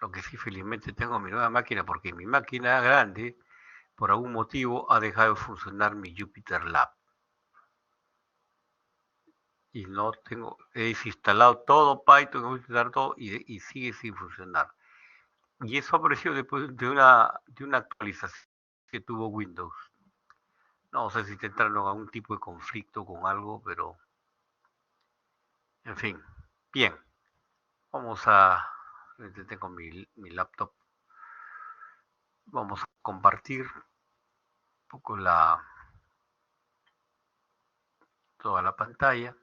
Lo que sí, felizmente tengo mi nueva máquina, porque mi máquina grande, por algún motivo, ha dejado de funcionar mi Jupyter Lab. Y no tengo, he desinstalado todo Python, he desinstalado todo y sigue sin funcionar. Y eso apareció después de una actualización que tuvo Windows. No sé si te entraron a algún tipo de conflicto con algo, pero en fin. Bien, vamos a... Tengo mi laptop. Vamos a compartir un poco toda la pantalla.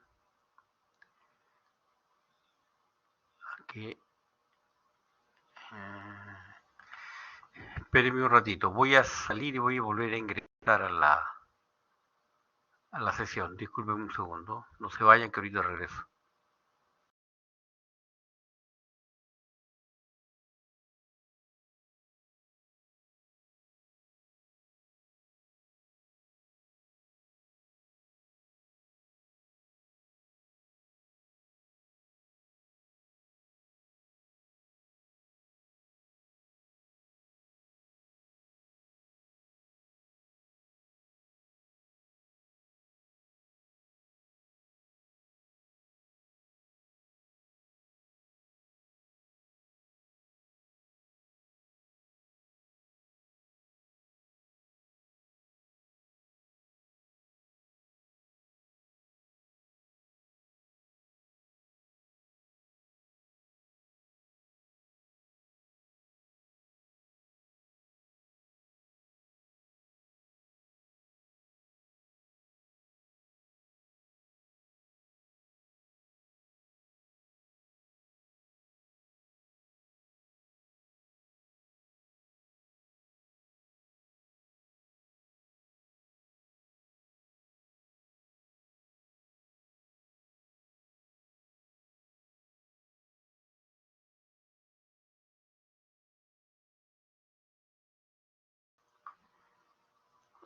Aquí. Espérenme un ratito. Voy a salir y voy a volver a ingresar a la sesión. Disculpen un segundo. No se vayan que ahorita regreso.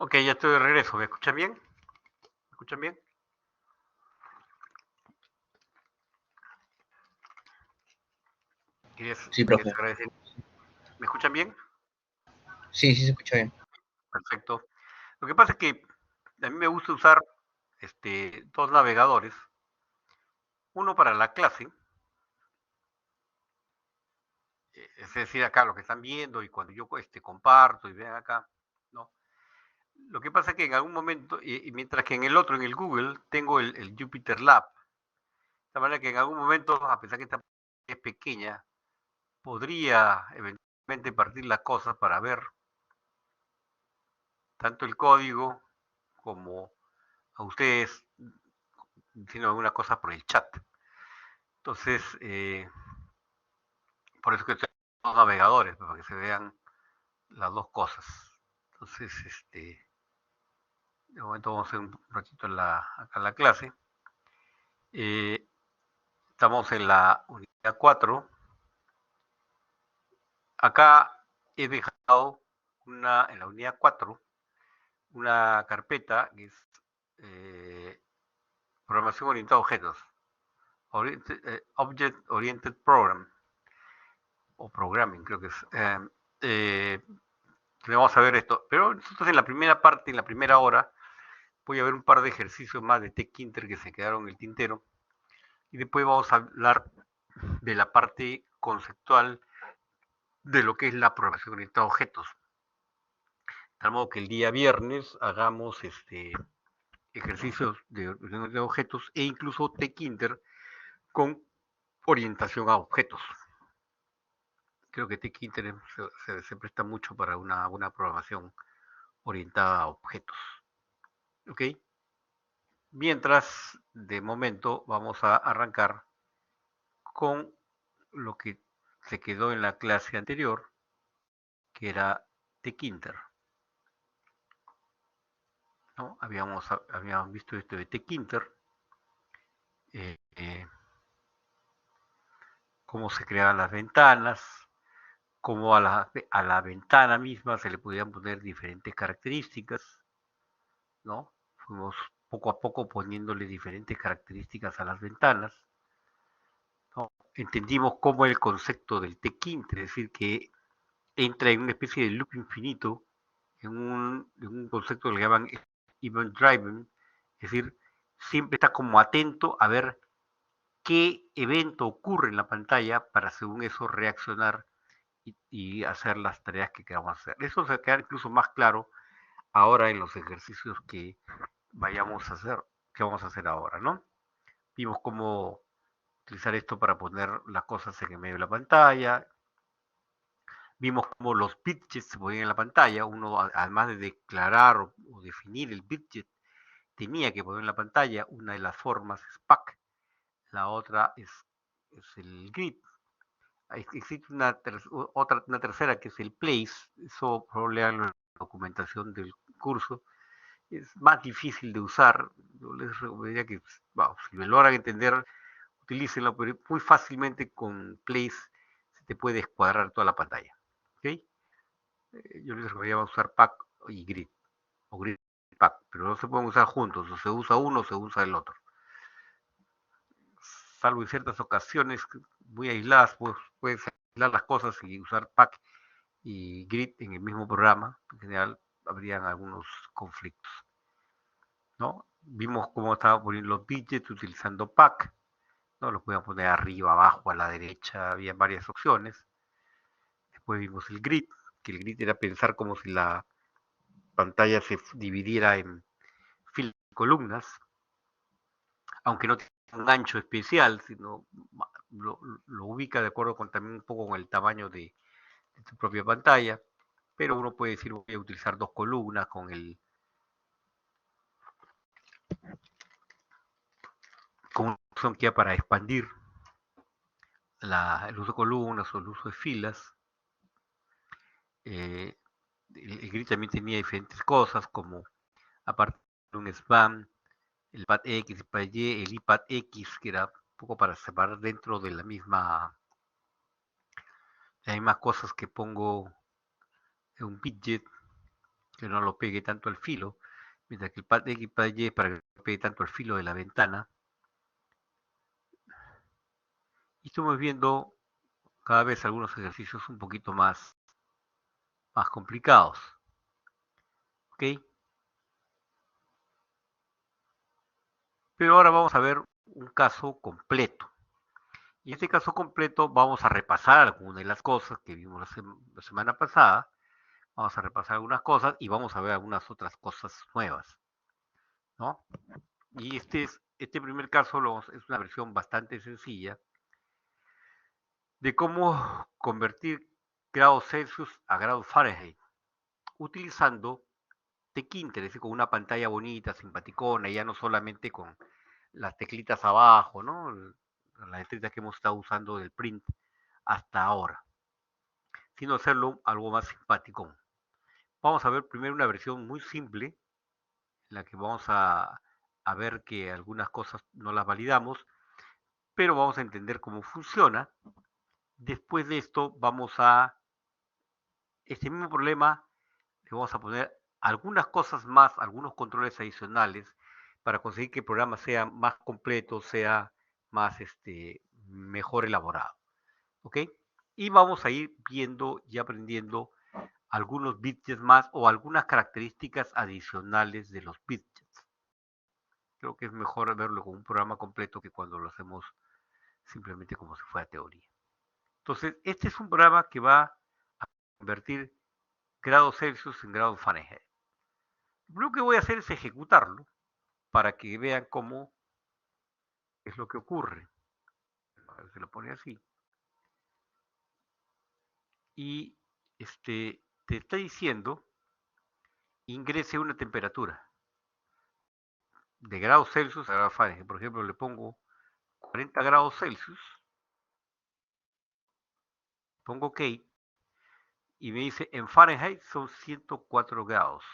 Ok, ya estoy de regreso. ¿Me escuchan bien? ¿Me escuchan bien? Sí, Quería profe. agradecer. ¿Me escuchan bien? Sí, sí se escucha bien. Perfecto. Lo que pasa es que a mí me gusta usar dos navegadores. Uno para la clase, es decir, acá lo que están viendo y cuando yo comparto y vean acá, ¿no? Lo que pasa es que en algún momento, y mientras que en el otro, en el Google, tengo el Jupyter Lab. De manera que en algún momento, a pesar que esta es pequeña, podría eventualmente partir las cosas para ver tanto el código como a ustedes diciendo alguna cosa por el chat. Entonces, por eso que tengo dos navegadores, para que se vean las dos cosas. Entonces, de momento vamos a hacer un ratito acá en la clase. Eh, Estamos en la unidad 4. Acá he dejado en la unidad 4 una carpeta que es programación orientada a objetos, Object Oriented Program, o Programming creo que es. Vamos a ver esto, pero nosotros en la primera parte, en la primera hora, voy a ver un par de ejercicios más de TechInter que se quedaron en el tintero, y después vamos a hablar de la parte conceptual de lo que es la programación orientada a objetos. De tal modo que el día viernes hagamos ejercicios de objetos e incluso TechInter con orientación a objetos. Creo que TechInter se presta mucho para una programación orientada a objetos. ¿Ok? Mientras, de momento, vamos a arrancar con lo que se quedó en la clase anterior, que era TechInter, ¿no? Habíamos visto esto de TechInter, eh, eh, cómo se creaban las ventanas, cómo a la ventana misma se le podían poner diferentes características, ¿no? Fuimos poco a poco poniéndole diferentes características a las ventanas, ¿no? entendimos cómo el concepto del T-Quinter, es decir, que entra en una especie de loop infinito, en un concepto que le llaman event driven, es decir, siempre está como atento a ver qué evento ocurre en la pantalla para según eso reaccionar y hacer las tareas que queramos hacer. Eso se va a quedar incluso más claro ahora en los ejercicios que vayamos a hacer, que vamos a hacer ahora, ¿no? Vimos cómo utilizar esto para poner las cosas en el medio de la pantalla. Vimos cómo los widgets se ponían en la pantalla. Uno, además de declarar o definir el widget, tenía que poner en la pantalla. Una de las formas es pack, la otra es el grid. Existe una tercera que es el place. Eso probablemente en la documentación del curso es más difícil de usar. Yo les recomendaría que, bueno, si me logran entender, utilícenlo, pero muy fácilmente con place se te puede escuadrar toda la pantalla. ¿Okay? Yo les recomendaría usar pack y grid, o grid pack, pero no se pueden usar juntos, o se usa uno o se usa el otro. Salvo en ciertas ocasiones muy aisladas, pues puedes aislar las cosas y usar pack y grid en el mismo programa. En general habrían algunos conflictos, ¿no? Vimos cómo estaba poniendo los widgets utilizando pack, ¿no? Los podían poner arriba, abajo, a la derecha, había varias opciones. Después vimos el grid, que el grid era pensar como si la pantalla se dividiera en filas y columnas, aunque no tiene un ancho especial, sino lo ubica de acuerdo con también un poco con el tamaño de tu propia pantalla, pero uno puede decir voy a utilizar dos columnas con una opción que hay para expandir el uso de columnas o el uso de filas. Eh, el grid también tenía diferentes cosas, como aparte de un spam, el pad X, el pad Y, el iPad X, que era un poco para separar dentro de las mismas cosas que pongo en un widget, que no lo pegue tanto al filo, mientras que el pad X y pad Y para que no pegue tanto al filo de la ventana. Y estamos viendo cada vez algunos ejercicios un poquito más complicados. ¿Ok? Pero ahora vamos a ver un caso completo. Y en este caso completo vamos a repasar algunas de las cosas que vimos la semana pasada. Vamos a repasar algunas cosas y vamos a ver algunas otras cosas nuevas, ¿no? Y este primer caso es una versión bastante sencilla de cómo convertir grados Celsius a grados Fahrenheit utilizando T-Quinter, es decir, con una pantalla bonita, simpaticona, ya no solamente con las teclitas abajo, ¿no? Las teclitas que hemos estado usando del print hasta ahora, sino hacerlo algo más simpático. Vamos a ver primero una versión muy simple, en la que vamos a ver que algunas cosas no las validamos, pero vamos a entender cómo funciona. Después de esto vamos a este mismo problema, le vamos a poner algunas cosas más, algunos controles adicionales para conseguir que el programa sea más completo, sea más mejor elaborado. ¿Ok? Y vamos a ir viendo y aprendiendo algunos widgets más o algunas características adicionales de los widgets. Creo que es mejor verlo con un programa completo que cuando lo hacemos simplemente como si fuera teoría. Entonces, este es un programa que va a convertir grados Celsius en grados Fahrenheit. Lo primero que voy a hacer es ejecutarlo para que vean cómo es lo que ocurre. A ver, se lo pone así. Y te está diciendo ingrese una temperatura de grados Celsius a grados Fahrenheit. Por ejemplo, le pongo 40 grados Celsius, pongo OK y me dice en Fahrenheit son 104 grados.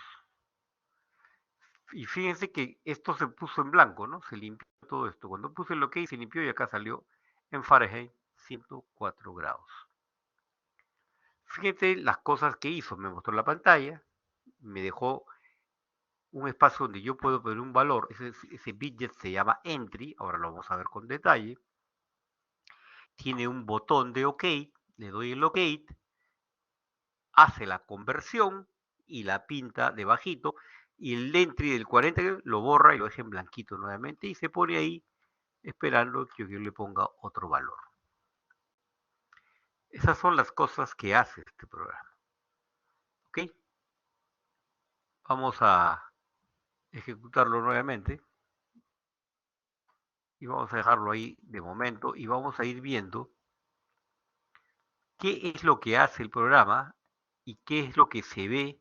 Y fíjense que esto se puso en blanco, ¿no? Se limpió todo esto. Cuando puse el OK se limpió y acá salió en Fahrenheit 104 grados. Fíjense las cosas que hizo. Me mostró la pantalla, me dejó un espacio donde yo puedo poner un valor. Ese widget se llama entry, ahora lo vamos a ver con detalle. tiene un botón de OK, le doy el OK, hace la conversión y la pinta de bajito, y el entry del 40 lo borra y lo deja en blanquito nuevamente y se pone ahí esperando que yo le ponga otro valor. Esas son las cosas que hace este programa. ¿Ok? Vamos a ejecutarlo nuevamente y vamos a dejarlo ahí de momento y vamos a ir viendo qué es lo que hace el programa y qué es lo que se ve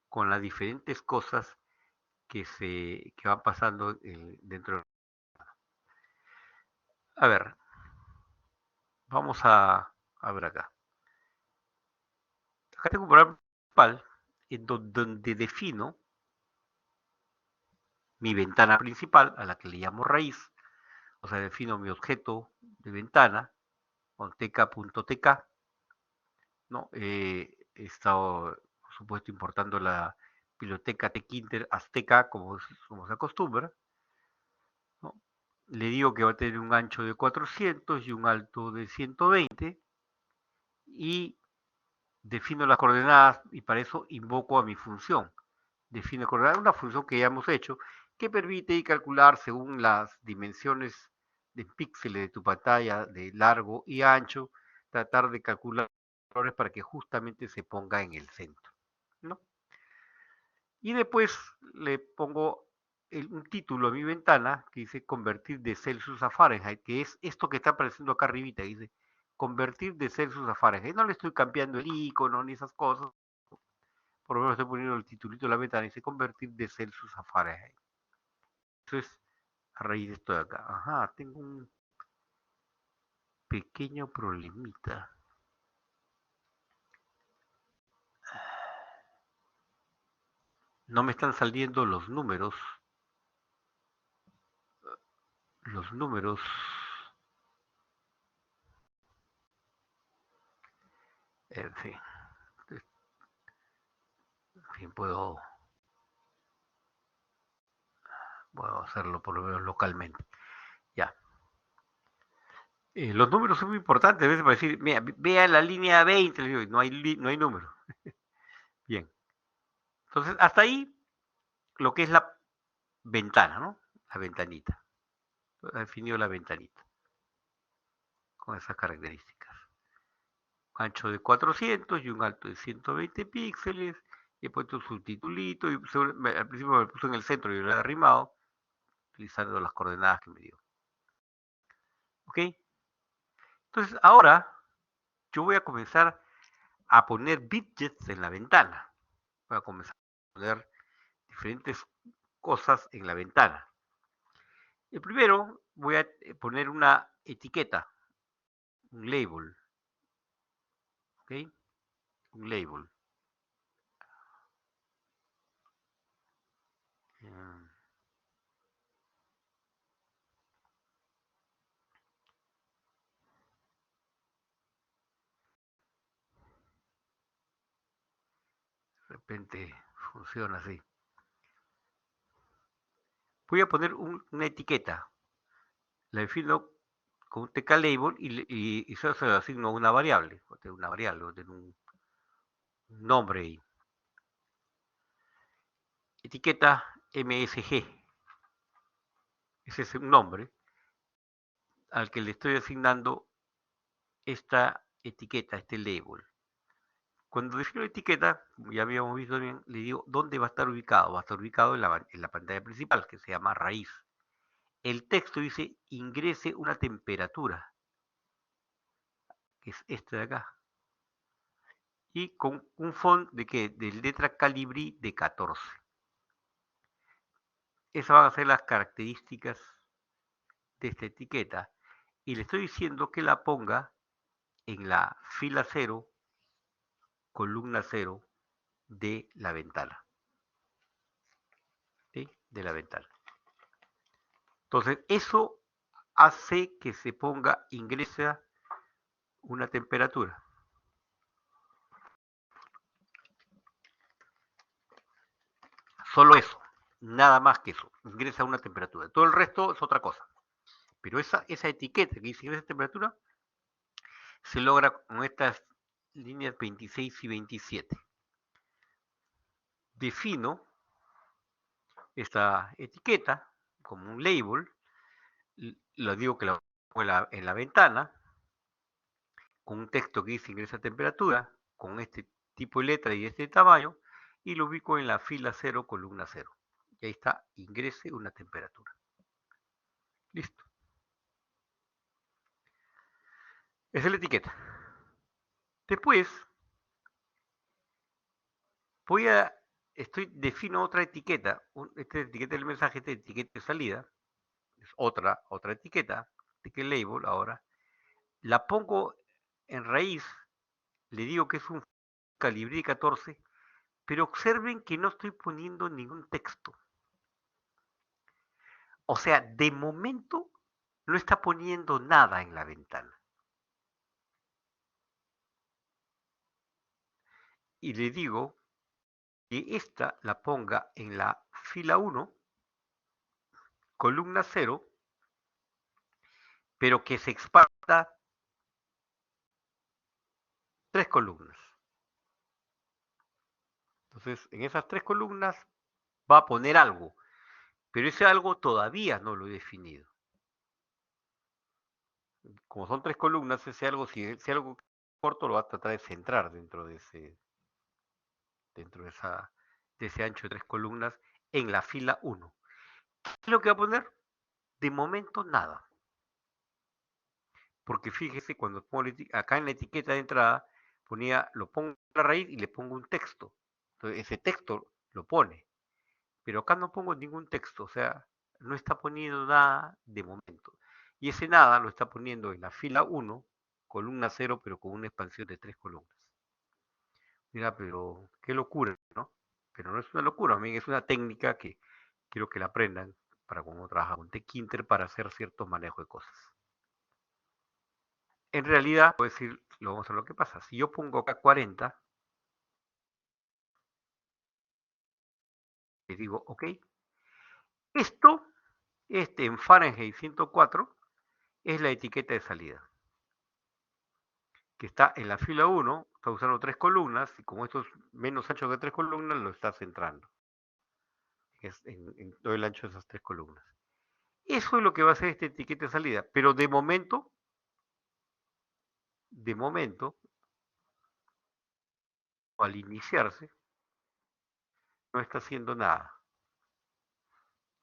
con las diferentes cosas que van pasando dentro del... A ver, vamos a ver acá. Acá tengo un programa principal en donde defino mi ventana principal, a la que le llamo raíz, o sea, defino mi objeto de ventana con tk.tk, ¿no? He estado, por supuesto, importando la biblioteca tkinter azteca, como se acostumbra, ¿no? Le digo que va a tener un ancho de 400 y un alto de 120 y defino las coordenadas y para eso invoco a mi función. Define coordenadas, una función que ya hemos hecho, que permite calcular según las dimensiones de píxeles de tu pantalla, de largo y ancho, tratar de calcular valores para que justamente se ponga en el centro, ¿no? Y después le pongo un título a mi ventana que dice convertir de Celsius a Fahrenheit, que es esto que está apareciendo acá arribita, dice convertir de Celsius a Fahrenheit. No le estoy cambiando el icono ni esas cosas, por lo menos estoy poniendo el titulito de la ventana y dice convertir de Celsius a Fahrenheit. Entonces, a raíz de esto de acá, ajá, tengo un pequeño problemita. No me están saliendo los números. Los números. En fin. En fin, puedo hacerlo por lo menos localmente. Ya. Los números son muy importantes. A veces para decir, mira, vea la línea 20, le digo, no hay número. Bien. Entonces, hasta ahí lo que es la ventana, ¿no? La ventanita. He definido la ventanita con esas características. Ancho de 400 y un alto de 120 píxeles. Y he puesto su titulito y al principio me puso en el centro y lo he arrimado utilizando las coordenadas que me dio. ¿Ok? Entonces ahora yo voy a comenzar a poner widgets en la ventana. Voy a comenzar a poner diferentes cosas en la ventana. El primero voy a poner una etiqueta, un label. ¿Ok? Un label. De repente funciona así. Voy a poner una etiqueta. La defino con un tk label y se lo asigno a una variable. O tener una variable, o tener un nombre ahí. Etiqueta MSG. Ese es un nombre al que le estoy asignando esta etiqueta, este label. Cuando defino la etiqueta, como ya habíamos visto bien, le digo dónde va a estar ubicado. Va a estar ubicado en la pantalla principal, que se llama raíz. El texto dice ingrese una temperatura, que es este de acá. Y con un font de que de letra Calibri de 14. Esas van a ser las características de esta etiqueta. Y le estoy diciendo que la ponga en la fila 0, columna 0 de la ventana. ¿Sí? De la ventana. Entonces, eso hace que se ponga, ingresa una temperatura. Solo eso, nada más que eso, ingresa una temperatura. Todo el resto es otra cosa. Pero esa etiqueta que dice ingresa temperatura se logra con estas líneas 26 y 27. Defino esta etiqueta como un label, lo digo que la pongo en la ventana, con un texto que dice ingresa temperatura, con este tipo de letra y este tamaño, y lo ubico en la fila 0, columna 0. Y ahí está, ingrese una temperatura. Listo. Esa es la etiqueta. Después, defino otra etiqueta. Esta etiqueta del mensaje, esta etiqueta de salida, es otra etiqueta, ticket label ahora. La pongo en raíz, le digo que es un Calibri 14, pero observen que no estoy poniendo ningún texto. O sea, de momento no está poniendo nada en la ventana. Y le digo que esta la ponga en la fila 1, columna 0, pero que se expanda 3 columnas. Entonces, en esas 3 columnas va a poner algo, pero ese algo todavía no lo he definido. Como son 3 columnas, ese algo, si algo corto, lo va a tratar de centrar dentro de ese ancho de 3 columnas en la fila 1. ¿Qué es lo que va a poner? De momento nada. Porque fíjese, cuando pongo acá en la etiqueta de entrada, lo pongo en la raíz y le pongo un texto. Entonces, ese texto lo pone. Pero acá no pongo ningún texto, o sea, no está poniendo nada de momento. Y ese nada lo está poniendo en la fila 1, columna 0, pero con una expansión de 3 columnas. Mira, pero qué locura, ¿no? Pero no es una locura, a mí es una técnica que quiero que la aprendan para cuando trabajan con Tkinter para hacer ciertos manejos de cosas. En realidad, puedo decir, lo vamos a ver lo que pasa. Si yo pongo acá 40, le digo, ok, esto, en Fahrenheit 104, es la etiqueta de salida, que está en la fila 1, está usando 3 columnas, y como esto es menos ancho que 3 columnas, lo está centrando. Es en todo el ancho de esas 3 columnas. Eso es lo que va a hacer esta etiqueta de salida, pero de momento, al iniciarse, no está haciendo nada.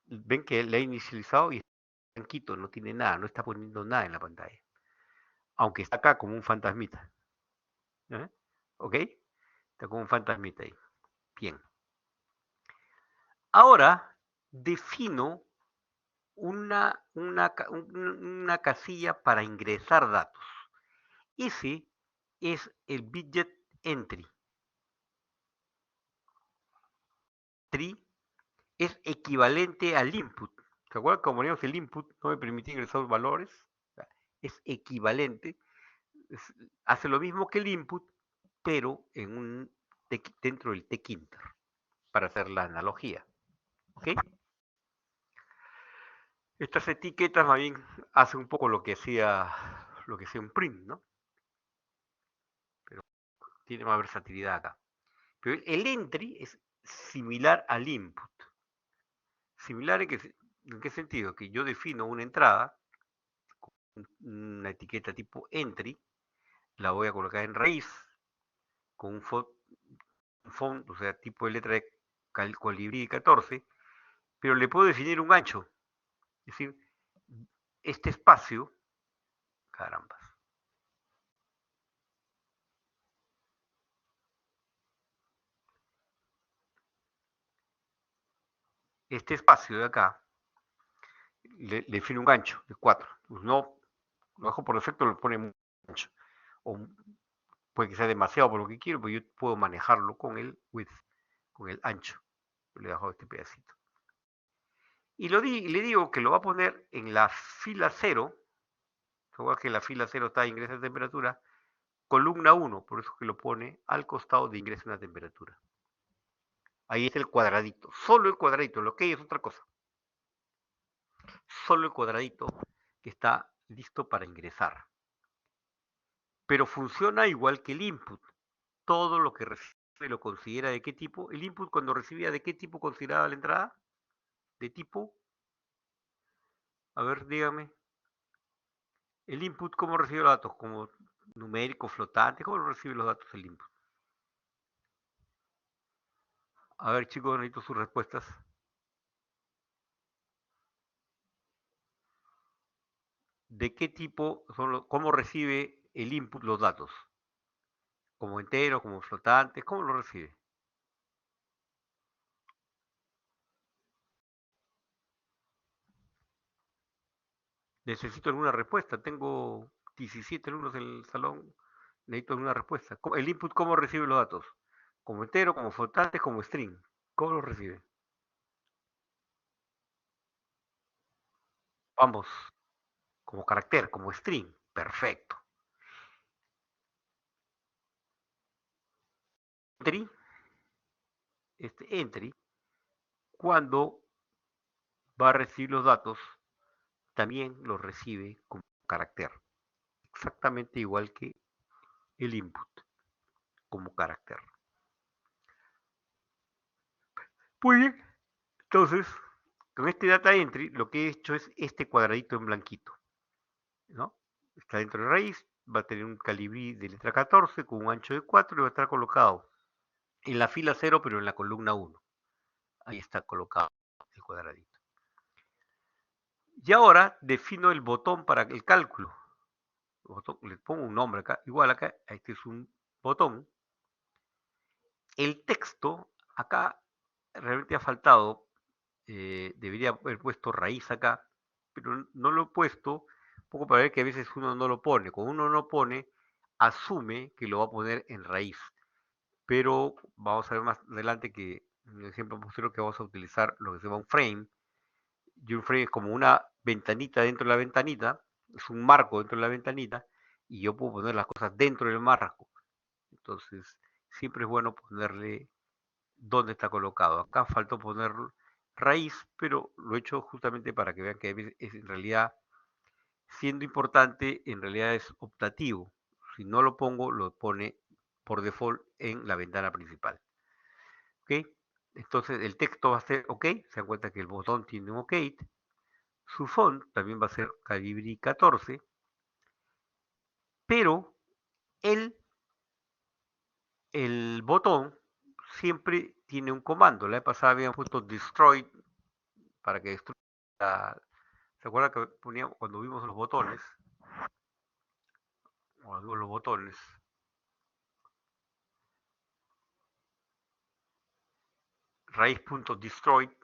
Ven que le ha inicializado y está blanquito, no tiene nada, no está poniendo nada en la pantalla. Aunque está acá como un fantasmita. ¿Eh? ¿Ok? Está como un fantasmita ahí. Bien. Ahora defino una casilla para ingresar datos. Ese es el widget entry. Entry es equivalente al input. ¿Se acuerdan que como poníamos el input no me permitía ingresar los valores? Es equivalente. Hace lo mismo que el input, pero dentro del Tkinter, para hacer la analogía. ¿Ok? Estas etiquetas más bien hacen un poco lo que hacía un print, ¿no? Pero tiene más versatilidad acá. Pero el entry es similar al input. Similar en qué sentido? Que yo defino una entrada, una etiqueta tipo entry, la voy a colocar en raíz, con un font, o sea, tipo de letra de Colibrí 14, pero le puedo definir un ancho. Es decir, este espacio, caramba, este espacio de acá, le define un ancho de 4. Pues no, lo bajo por defecto, lo pone muy ancho. O puede que sea demasiado por lo que quiero, pero yo puedo manejarlo con el width, con el ancho. Yo le bajo este pedacito. Y le digo que lo va a poner en la fila 0, igual que la fila 0 está ingreso de temperatura, columna 1, por eso que lo pone al costado de ingreso de una temperatura. Ahí es el cuadradito, solo el cuadradito, lo que hay es otra cosa. Solo el cuadradito que está listo para ingresar. pero funciona igual que el input. Todo lo que recibe lo considera de qué tipo. El input cuando recibía de qué tipo consideraba la entrada. De tipo, a ver, dígame. El input, ¿cómo recibe los datos? ¿Como numérico, flotante? ¿Cómo lo recibe los datos el input? A ver, chicos, necesito sus respuestas. ¿De qué tipo son cómo recibe el input los datos? ¿Como entero, como flotante? ¿Cómo lo recibe? Necesito alguna respuesta. Tengo 17 alumnos en el salón. Necesito alguna respuesta. ¿El input cómo recibe los datos? ¿Como entero, como flotante, como string? ¿Cómo lo recibe? Vamos, como carácter, como string. Perfecto. Entry, este entry, cuando va a recibir los datos, también los recibe como carácter. Exactamente igual que el input, como carácter. Muy bien. Entonces, con este data entry, lo que he hecho es este cuadradito en blanquito, ¿no? Está dentro de raíz, va a tener un calibrí de letra 14 con un ancho de 4 y va a estar colocado en la fila 0, pero en la columna 1. Ahí está colocado el cuadradito. Y ahora defino el botón para el cálculo. Botón, le pongo un nombre acá, igual acá, este es un botón. El texto, acá realmente ha faltado, debería haber puesto raíz acá, pero no lo he puesto, un poco para ver que a veces uno no lo pone. Cuando uno no pone, asume que lo va a poner en raíz. Pero vamos a ver más adelante que en el ejemplo posterior que vamos a utilizar lo que se llama un frame. Y un frame es como una ventanita dentro de la ventanita, es un marco dentro de la ventanita, y yo puedo poner las cosas dentro del marco. Entonces, siempre es bueno ponerle dónde está colocado. Acá faltó poner raíz, pero lo he hecho justamente para que vean que es en realidad, siendo importante, en realidad es optativo. Si no lo pongo, lo pone por default en la ventana principal. ¿Ok? Entonces el texto va a ser OK, se dan cuenta que el botón tiene un OK, su font también va a ser Calibri 14, pero el, el botón siempre tiene un comando. La vez pasada habíamos puesto destroy para que destruya. ¿Se acuerdan que poníamos cuando vimos los botones? Cuando vimos los botones, raíz.destroy,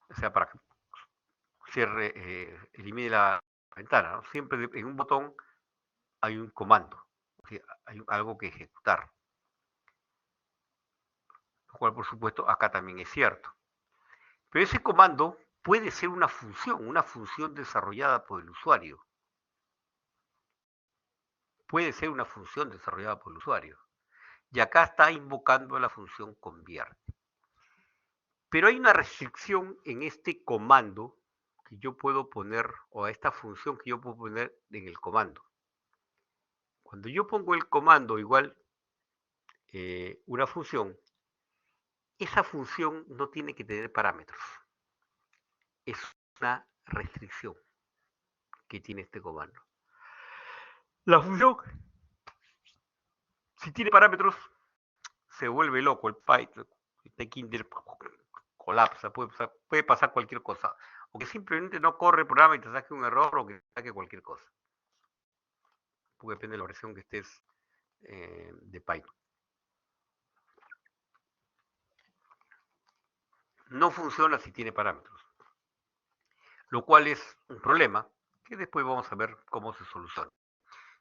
o sea, para que cierre, elimine la ventana, ¿no? Siempre en un botón hay un comando, o sea, hay algo que ejecutar, lo cual por supuesto acá también es cierto. Pero ese comando puede ser una función desarrollada por el usuario. Puede ser una función desarrollada por el usuario. Y acá está invocando la función convierte. Pero hay una restricción en este comando que yo puedo poner, o a esta función que yo puedo poner en el comando. Cuando yo pongo el comando igual una función, esa función no tiene que tener parámetros. Es una restricción que tiene este comando. La función, si tiene parámetros, se vuelve loco el Python. Este Kinder colapsa, puede pasar cualquier cosa. O que simplemente no corre el programa y te saque un error o que te saque cualquier cosa. Porque depende de la versión que estés de Python. No funciona si tiene parámetros, lo cual es un problema que después vamos a ver cómo se soluciona.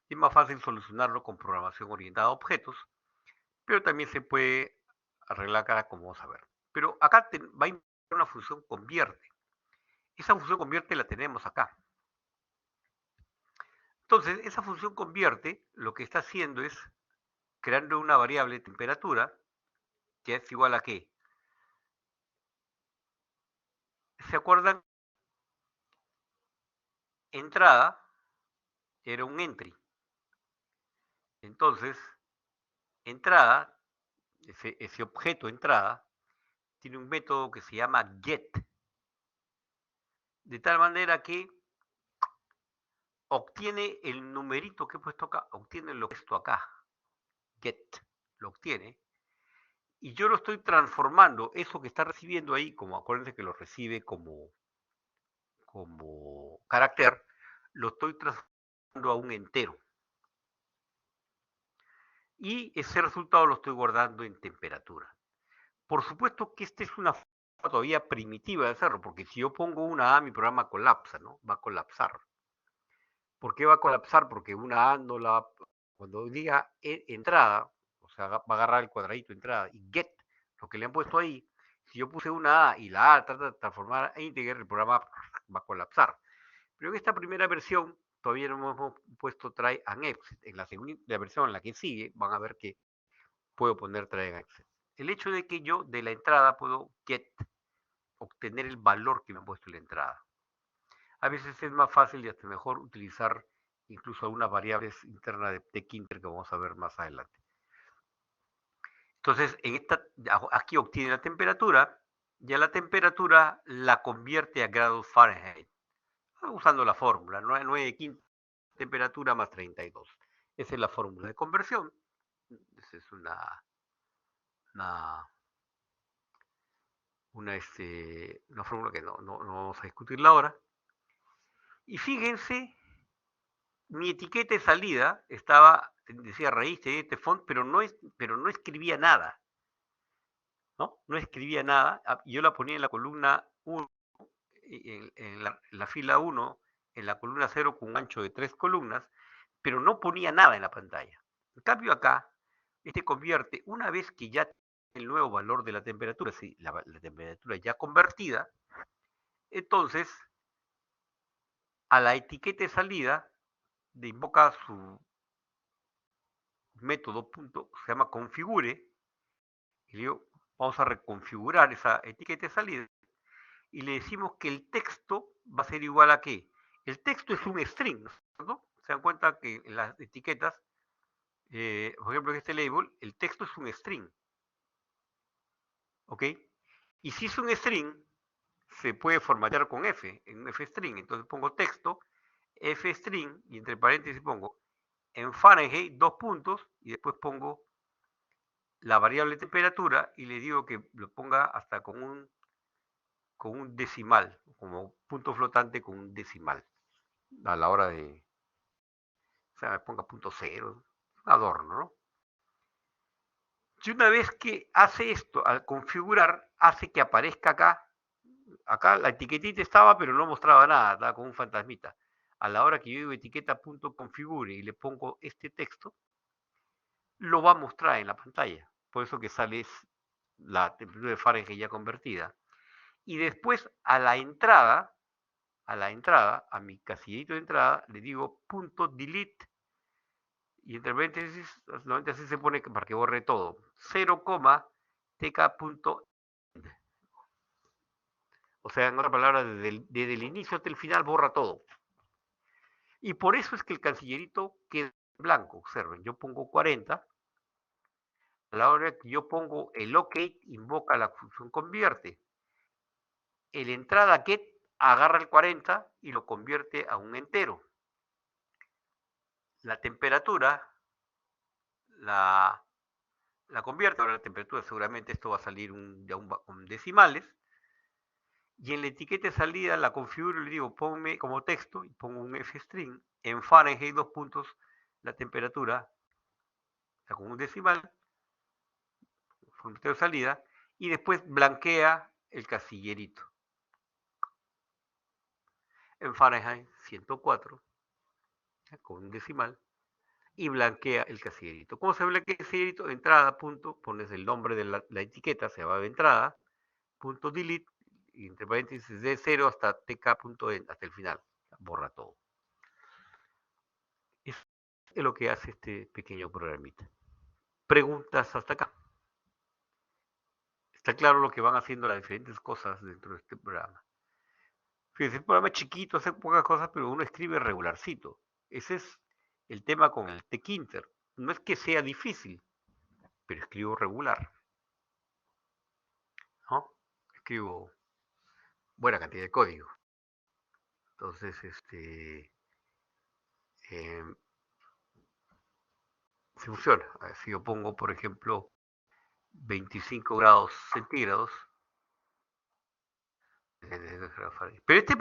Es más fácil solucionarlo con programación orientada a objetos, pero también se puede arreglar acá como vamos a ver. Pero acá va a invocar una función convierte. Esa función convierte la tenemos acá. Entonces, esa función convierte lo que está haciendo es creando una variable de temperatura que es igual a qué. ¿Se acuerdan? Entrada era un entry. Entonces, entrada, ese objeto entrada, tiene un método que se llama get, de tal manera que obtiene el numerito que he puesto acá, obtiene lo que esto acá, get, lo obtiene, y yo lo estoy transformando, eso que está recibiendo ahí, como acuérdense que lo recibe como carácter, lo estoy transformando a un entero. Y ese resultado lo estoy guardando en temperatura. Por supuesto que esta es una forma todavía primitiva de hacerlo, porque si yo pongo una A, mi programa colapsa, ¿no? Va a colapsar. ¿Por qué va a colapsar? Porque una A no la... Cuando diga entrada, o sea, va a agarrar el cuadradito entrada y get, lo que le han puesto ahí, si yo puse una A y la A trata de transformar a integer, el programa va a colapsar. Pero en esta primera versión todavía no hemos puesto try and exit. En la segunda versión, en la que sigue, van a ver que puedo poner try and exit. El hecho de que yo de la entrada puedo get, obtener el valor que me ha puesto en la entrada. A veces es más fácil y hasta mejor utilizar incluso algunas variables internas de Kinter que vamos a ver más adelante. Entonces, aquí obtiene la temperatura, ya la temperatura la convierte a grados Fahrenheit, usando la fórmula, 9 quinta temperatura más 32. Esa es la fórmula de conversión. Esa es una, una fórmula que no vamos a discutirla ahora. Y fíjense, mi etiqueta de salida decía raíz, este font, pero no escribía nada. No escribía nada. Yo la ponía en la columna 1, en la fila 1, en la columna 0 con un ancho de 3 columnas, pero no ponía nada en la pantalla. En cambio acá, este convierte, una vez que ya tiene el nuevo valor de la temperatura, sí, la temperatura ya convertida, entonces a la etiqueta de salida le invoca su método punto, se llama configure, y le digo, vamos a reconfigurar esa etiqueta de salida, y le decimos que el texto va a ser igual a qué. El texto es un string, ¿no? Se dan cuenta que en las etiquetas, por ejemplo en este label, el texto es un string, ¿ok? Y si es un string, se puede formatear con F, en F string, entonces pongo texto, F string, y entre paréntesis pongo en Fahrenheit, 2 puntos, y después pongo la variable temperatura y le digo que lo ponga hasta con un decimal, como punto flotante con un decimal, a la hora de, o sea, me ponga punto cero, un adorno, ¿no? Y una vez que hace esto, al configurar, hace que aparezca acá la etiquetita estaba, pero no mostraba nada, estaba como un fantasmita. A la hora que yo digo etiqueta.configure y le pongo este texto, lo va a mostrar en la pantalla. Por eso que sale la temperatura de Fahrenheit ya convertida. Y después a mi casillito de entrada, le digo punto delete, y entre paréntesis, normalmente así se pone para que borre todo, 0, tk.end. O sea, en otras palabras, desde el inicio hasta el final borra todo. Y por eso es que el cancillerito queda blanco. Observen, yo pongo 40. A la hora que yo pongo el OK, invoca la función convierte. El entrada get agarra el 40 y lo convierte a un entero. La temperatura la convierte, ahora la temperatura seguramente esto va a salir con decimales, y en la etiqueta de salida la configuro y le digo ponme como texto y pongo un f-string en Fahrenheit 2 puntos la temperatura, o sea, con un decimal, de salida, y después blanquea el casillerito en Fahrenheit 104 con un decimal y blanquea el casillerito. ¿Cómo se blanquea el casillerito? Entrada, punto, pones el nombre de la etiqueta, se va de entrada, punto delete, y entre paréntesis de 0 hasta tk.end, hasta el final, borra todo. Eso es lo que hace este pequeño programita. Preguntas hasta acá. Está claro lo que van haciendo las diferentes cosas dentro de este programa. Fíjense, el programa es chiquito, hace pocas cosas, pero uno escribe regularcito. Ese es el tema con el tkinter. no es que sea difícil, pero escribo regular, ¿no? Escribo buena cantidad de código. Entonces, eh, si funciona. Si yo pongo, por ejemplo, 25 grados centígrados, pero este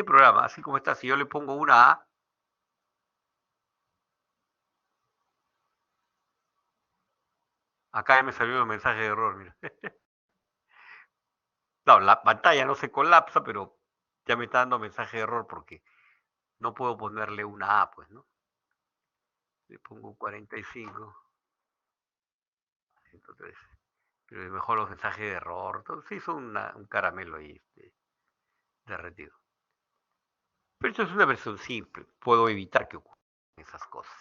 programa, así como está, si yo le pongo una A, acá ya me salió un mensaje de error, mira. No, la pantalla no se colapsa, pero ya me está dando mensaje de error porque no puedo ponerle una A, pues, ¿no? Le pongo 45, 103. Pero mejor los mensajes de error. Entonces se hizo un caramelo ahí derretido. Pero esto es una versión simple. Puedo evitar que ocurran esas cosas.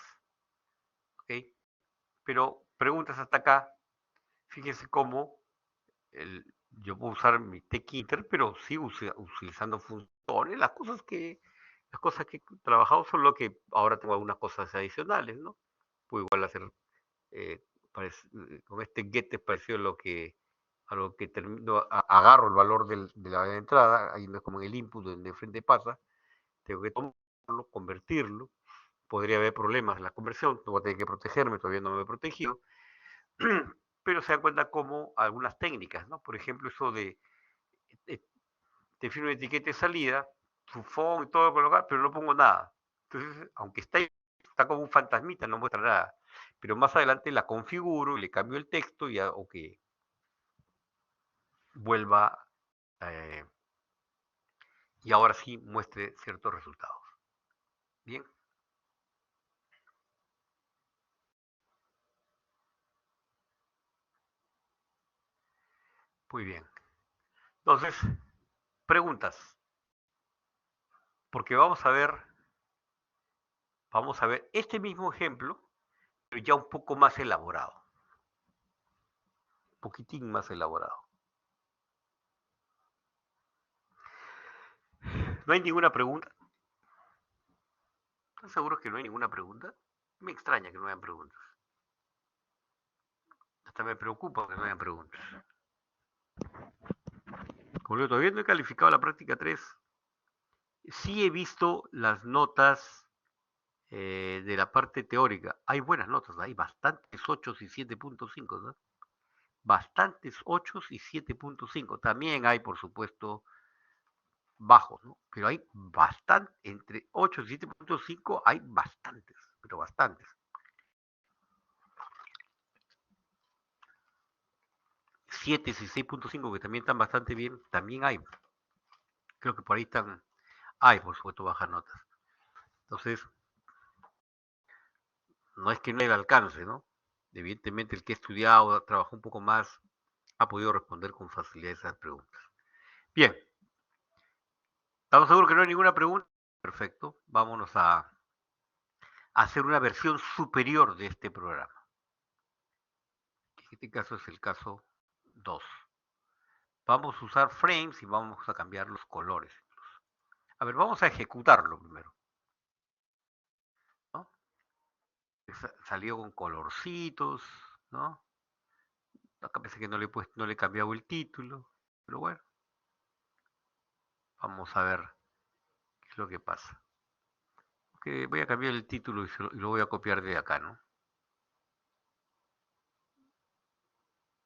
¿Ok? Pero preguntas hasta acá. Fíjense cómo yo puedo usar mi TechInter, pero sigo utilizando funciones. Las cosas que he trabajado son lo que ahora tengo algunas cosas adicionales, ¿no? Puedo igual hacer eh, con este get es parecido a lo que termino, agarro el valor de la entrada, ahí no es como en el input donde de frente pasa, tengo que tomarlo, convertirlo, podría haber problemas en la conversión, no voy a tener que protegerme, todavía no me he protegido, pero se dan cuenta como algunas técnicas, ¿no? Por ejemplo, eso de defino una etiqueta de salida, su font y todo colocar, pero no pongo nada. Entonces, aunque está como un fantasmita, no muestra nada. Pero más adelante la configuro, le cambio el texto o que vuelva eh, y ahora sí muestre ciertos resultados. Bien. Muy bien. Entonces, preguntas. Porque vamos a ver este mismo ejemplo, pero ya un poco más elaborado. Un poquitín más elaborado. ¿No hay ninguna pregunta? ¿Están seguros que no hay ninguna pregunta? Me extraña que no hayan preguntas. Hasta me preocupa que no hayan preguntas. Como yo todavía no he calificado la práctica 3, sí he visto las notas de la parte teórica. Hay buenas notas, hay bastantes 8 y 7.5, ¿no? Bastantes 8 y 7.5. También hay, por supuesto, bajos, ¿no? Pero hay bastantes, entre 8 y 7.5 hay bastantes, pero bastantes. 7 y 6.5 que también están bastante bien, también hay. Creo que por ahí hay, por supuesto, bajas notas. Entonces, no es que no haya alcance, ¿no? Evidentemente el que ha estudiado, trabajó un poco más, ha podido responder con facilidad esas preguntas. Bien, ¿estamos seguros que no hay ninguna pregunta? Perfecto, vámonos a hacer una versión superior de este programa. En este caso es el caso 2. Vamos a usar frames y vamos a cambiar los colores. A ver, vamos a ejecutarlo primero, ¿no? Salió con colorcitos, ¿no? Acá parece que no le he cambiado el título, pero bueno, vamos a ver qué es lo que pasa. Okay, voy a cambiar el título y lo voy a copiar de acá, ¿no?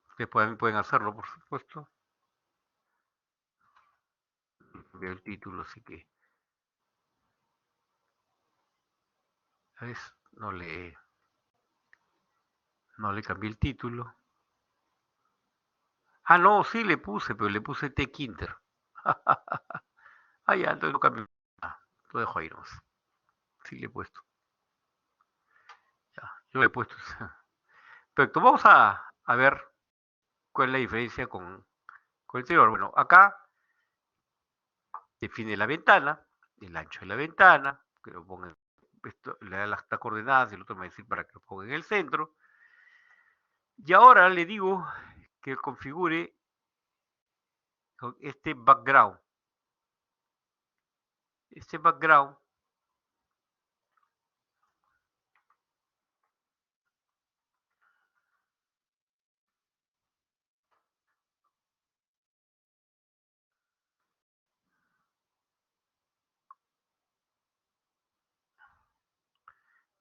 Ustedes también pueden hacerlo, por supuesto. Cambiar el título, así que... ¿Sabes? No le cambié el título. Ah, no, sí le puse, pero le puse Tech Inter. Ah, ya, entonces lo cambio. Ah, lo dejo ahí nomás. Sí le he puesto. Ya, yo le he puesto. Perfecto, vamos a ver cuál es la diferencia con el anterior. Bueno, acá define la ventana, el ancho de la ventana, que lo ponga, esto, le da las coordenadas y el otro me va a decir para que lo ponga en el centro. Y ahora le digo que configure este background. Este background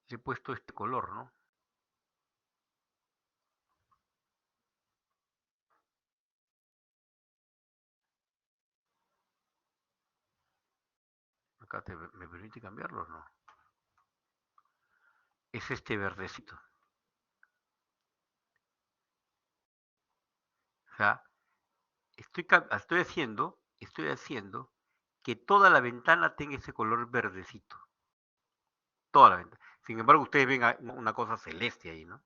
le he puesto este color, ¿no? Acá me permite cambiarlo, ¿no? Es este verdecito. O sea, estoy haciendo que toda la ventana tenga ese color verdecito. Toda la ventana. Sin embargo, ustedes ven una cosa celeste ahí, ¿no?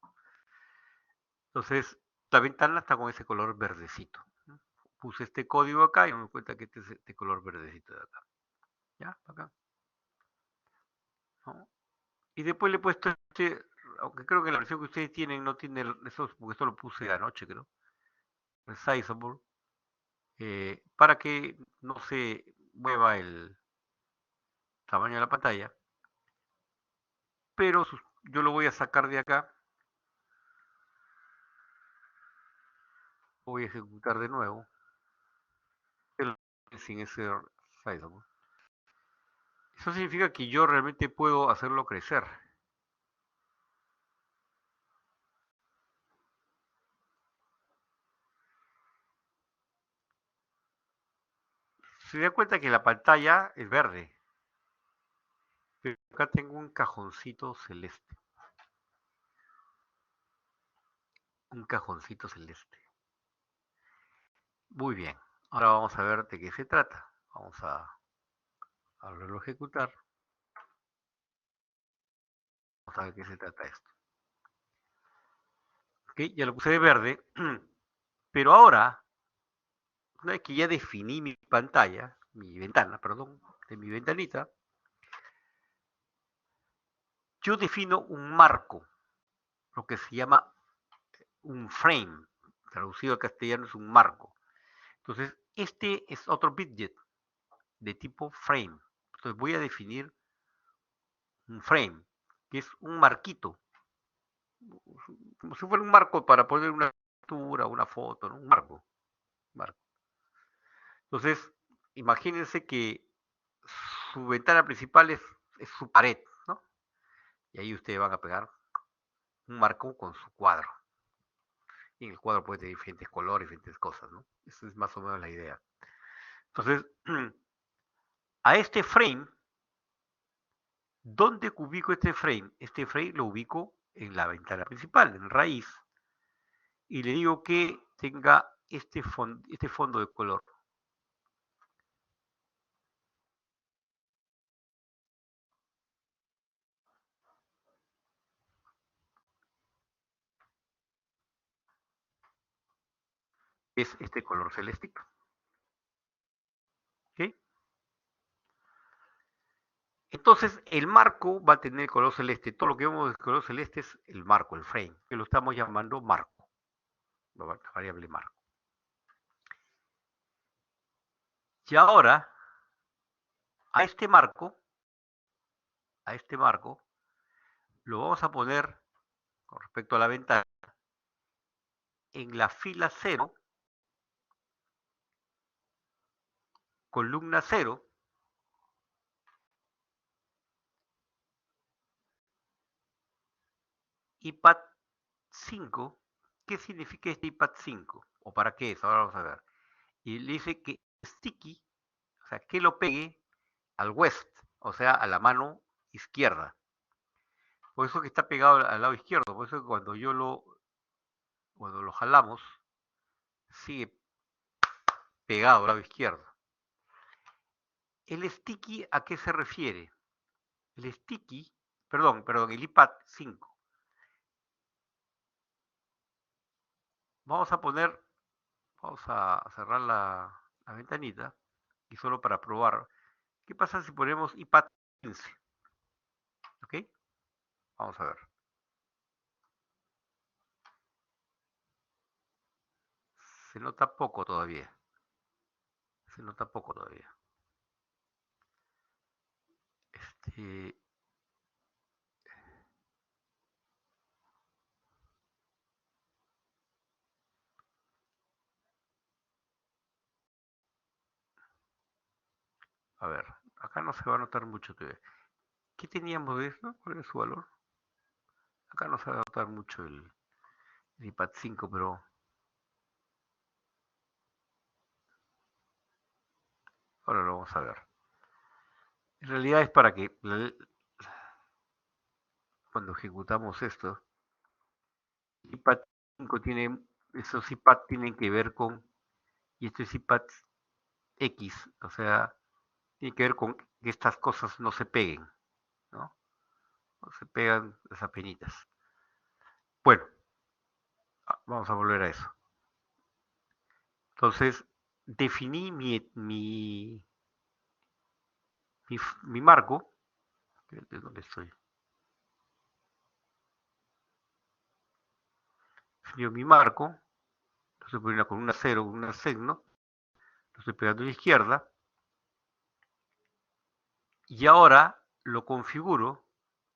Entonces, la ventana está con ese color verdecito. ¿No? Puse este código acá y me doy cuenta que este es este color verdecito de acá. ¿Ya? Acá. ¿No? Y después le he puesto este, aunque creo que la versión que ustedes tienen no tiene eso, porque esto lo puse anoche, creo. Resizable. Para que no se mueva el tamaño de la pantalla. Pero yo lo voy a sacar de acá. Voy a ejecutar de nuevo. Sin ese sizable. Eso significa que yo realmente puedo hacerlo crecer. Se da cuenta que la pantalla es verde. Pero acá tengo un cajoncito celeste. Un cajoncito celeste. Muy bien. Ahora vamos a ver de qué se trata. Vamos a volverlo a ejecutar. Vamos a ver de qué se trata esto. Ok, ya lo puse de verde. Pero ahora, una vez que ya definí mi pantalla, mi ventana, perdón, de mi ventanita, yo defino un marco, lo que se llama un frame, traducido al castellano es un marco. Entonces, este es otro widget de tipo frame. Entonces voy a definir un frame, que es un marquito, como si fuera un marco para poner una captura, una foto, ¿no? Un marco, marco. Entonces, imagínense que su ventana principal es su pared, ¿no? Y ahí ustedes van a pegar un marco con su cuadro. Y el cuadro puede tener diferentes colores, diferentes cosas, ¿no? Esa es más o menos la idea. Entonces, a este frame, ¿dónde ubico este frame? Este frame lo ubico en la ventana principal, en raíz, y le digo que tenga este fondo de color. Es este color celestito. ¿Ok? Entonces, el marco va a tener color celeste. Todo lo que vemos de color celeste es el marco, el frame, que lo estamos llamando marco, la variable marco. Y ahora, a este marco, lo vamos a poner, con respecto a la ventana, en la fila 0, columna 0, IPAD 5. ¿Qué significa este IPAD 5? ¿O para qué es? Ahora vamos a ver. Y le dice que sticky, o sea, que lo pegue al west, o sea, a la mano izquierda. Por eso que está pegado al lado izquierdo, por eso que cuando lo jalamos, sigue pegado al lado izquierdo. ¿El sticky a qué se refiere? El sticky, perdón, el iPad 5. Vamos a vamos a cerrar la ventanita y solo para probar. ¿Qué pasa si ponemos iPad 15? ¿Ok? Vamos a ver. Se nota poco todavía. Se nota poco todavía. Este, a ver, acá no se va a notar mucho todavía. ¿Qué teníamos de esto? ¿Cuál es su valor? Acá no se va a notar mucho el iPad 5, pero ahora lo vamos a ver. En realidad es para que cuando ejecutamos esto, el iPad 5 tiene, esos iPad tienen que ver con, y este es iPad X, o sea, tiene que ver con que estas cosas no se peguen, ¿no? No se pegan las apenitas. Bueno, vamos a volver a eso. Entonces, definí mi marco. ¿De dónde estoy? Definió mi marco. Lo estoy poniendo con una 0, con una signo. Lo estoy pegando a la izquierda. Y ahora lo configuro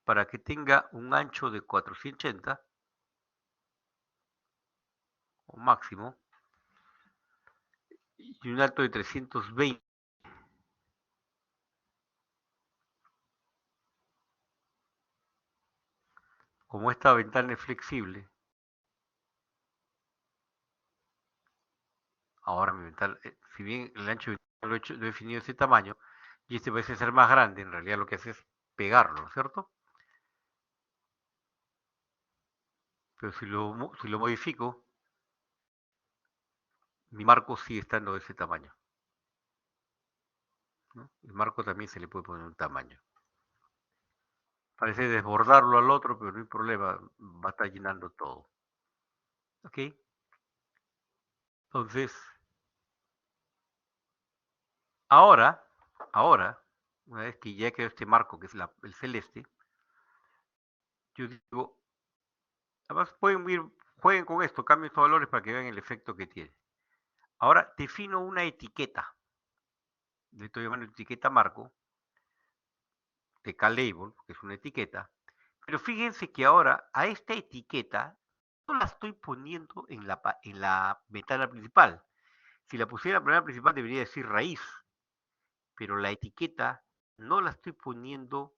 para que tenga un ancho de 480 o máximo y un alto de 320. Como esta ventana es flexible, ahora mi ventana, si bien el ancho de ventana lo he definido de ese tamaño, y este parece ser más grande, en realidad lo que hace es pegarlo, ¿cierto? Pero si lo modifico, mi marco sigue estando de ese tamaño, ¿no? El marco también se le puede poner un tamaño. Parece desbordarlo al otro, pero no hay problema, va a estar llenando todo. ¿Ok? Entonces, ahora, una vez que ya quedó este marco, que es el celeste, yo digo, además jueguen con esto, cambien estos valores para que vean el efecto que tiene. Ahora defino una etiqueta, le estoy llamando etiqueta marco, TK-label, que es una etiqueta, pero fíjense que ahora a esta etiqueta no la estoy poniendo en la ventana principal. Si la pusiera en la ventana principal debería decir raíz, pero la etiqueta no la estoy poniendo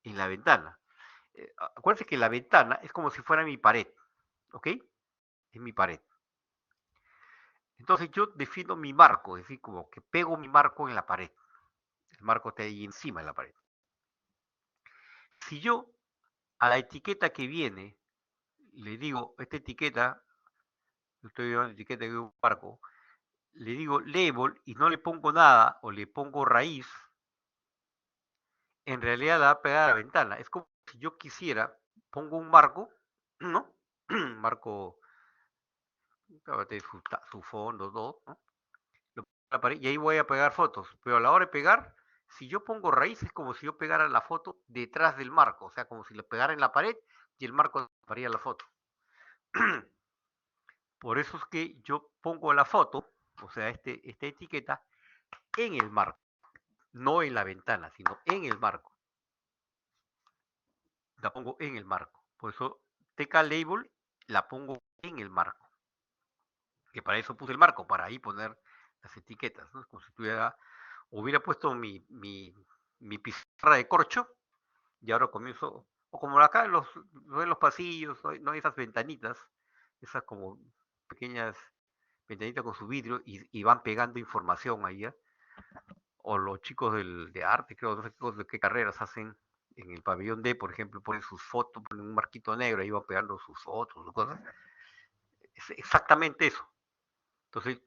en la ventana. Acuérdense que la ventana es como si fuera mi pared, ¿ok? Es mi pared. Entonces yo defino mi marco, es decir, como que pego mi marco en la pared. El marco está ahí encima de la pared. Si yo a la etiqueta que viene le digo, esta etiqueta, estoy viendo la etiqueta de un marco, le digo label y no le pongo nada o le pongo raíz, en realidad la va a pegar a la ventana. Es como si yo quisiera, pongo un marco, ¿no? Marco, su fondo, todo, ¿no? Y ahí voy a pegar fotos, pero a la hora de pegar, si yo pongo raíz es como si yo pegara la foto detrás del marco, o sea, como si lo pegara en la pared y el marco taparía la foto. Por eso es que yo pongo la foto, o sea, esta etiqueta, en el marco, no en la ventana, sino en el marco. La pongo en el marco. Por eso TK Label la pongo en el marco. Que para eso puse el marco, para ahí poner las etiquetas, ¿no? Como si hubiera puesto mi pizarra de corcho y ahora comienzo, o como acá en los pasillos, no hay esas ventanitas, esas como pequeñas ventanitas con su vidrio y van pegando información ahí, ¿ya? O los chicos de arte, creo, no sé de qué carreras hacen en el pabellón D, por ejemplo, ponen sus fotos, ponen un marquito negro, ahí van pegando sus fotos, sus cosas. Es exactamente eso. Entonces,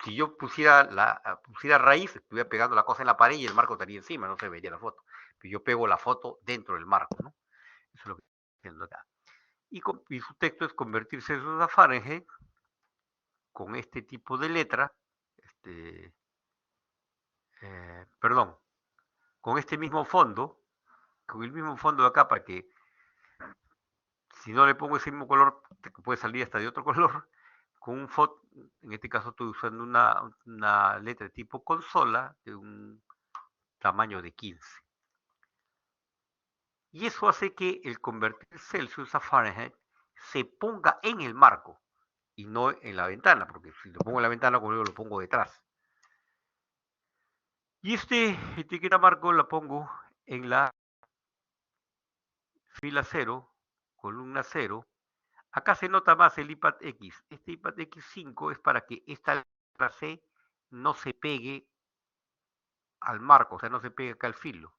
si yo pusiera raíz, estuviera pegando la cosa en la pared y el marco estaría encima, no se vería la foto. Pero yo pego la foto dentro del marco, ¿no? Eso es lo que estoy haciendo acá. Y su texto es convertirse en a Fahrenheit con este tipo de letra, este, perdón, con este mismo fondo, con el mismo fondo de acá para que si no le pongo ese mismo color, puede salir hasta de otro color, con un fondo, en este caso estoy usando una letra de tipo consola de un tamaño de 15. Y eso hace que el convertir Celsius a Fahrenheit se ponga en el marco y no en la ventana, porque si lo pongo en la ventana, como digo, lo pongo detrás. Y etiqueta marco la pongo en la fila 0, columna 0. Acá se nota más el IPAD X. Este IPAD X5 es para que esta letra C no se pegue al marco, o sea, no se pegue acá al filo.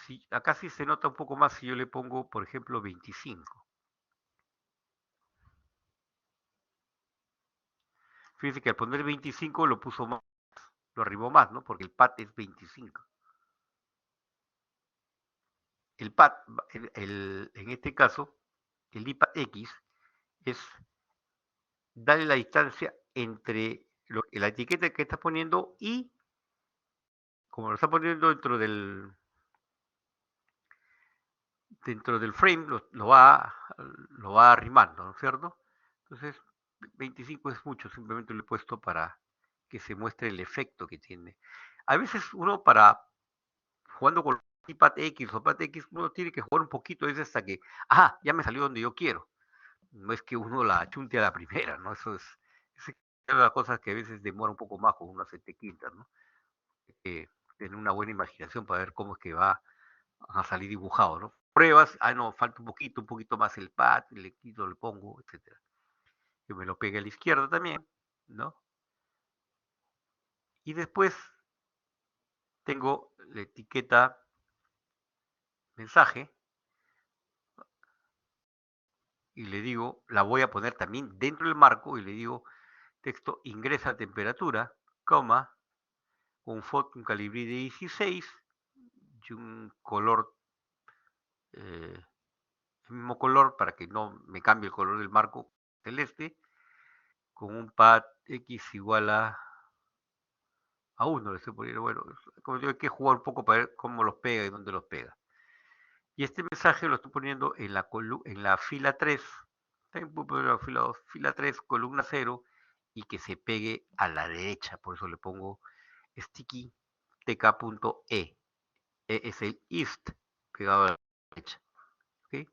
Si, acá sí se nota un poco más si yo le pongo, por ejemplo, 25. Fíjense que al poner 25 lo puso más, lo arribó más, ¿no? Porque el pad es 25. El pad, en este caso, el IPAD X es darle la distancia entre la etiqueta que está poniendo y, como lo está poniendo dentro del frame, lo va arrimando, ¿no es cierto? Entonces, 25 es mucho, simplemente lo he puesto para que se muestre el efecto que tiene. A veces uno jugando con iPad X o Pad X, uno tiene que jugar un poquito, es hasta que, ya me salió donde yo quiero. No es que uno la achunte a la primera, ¿no? Es una cosa que a veces demora un poco más con unas quintas, ¿no? Hay que tener una buena imaginación para ver cómo es que va a salir dibujado, ¿no? Pruebas, no, falta un poquito más el pad, le quito, le pongo, etcétera. Que me lo pegue a la izquierda también, ¿no? Y después tengo la etiqueta mensaje y le digo, la voy a poner también dentro del marco y le digo, texto ingresa a temperatura, coma, un font, un calibre de 16 y un color, el mismo color para que no me cambie el color del marco celeste, con un pad X igual a 1 le estoy poniendo, bueno, como digo, hay que jugar un poco para ver cómo los pega y dónde los pega. Y este mensaje lo estoy poniendo en la fila 3, también puedo poner la fila 2, fila 3, columna 0, y que se pegue a la derecha, por eso le pongo sticky tk.e, es el east pegado a la derecha. ¿Okay?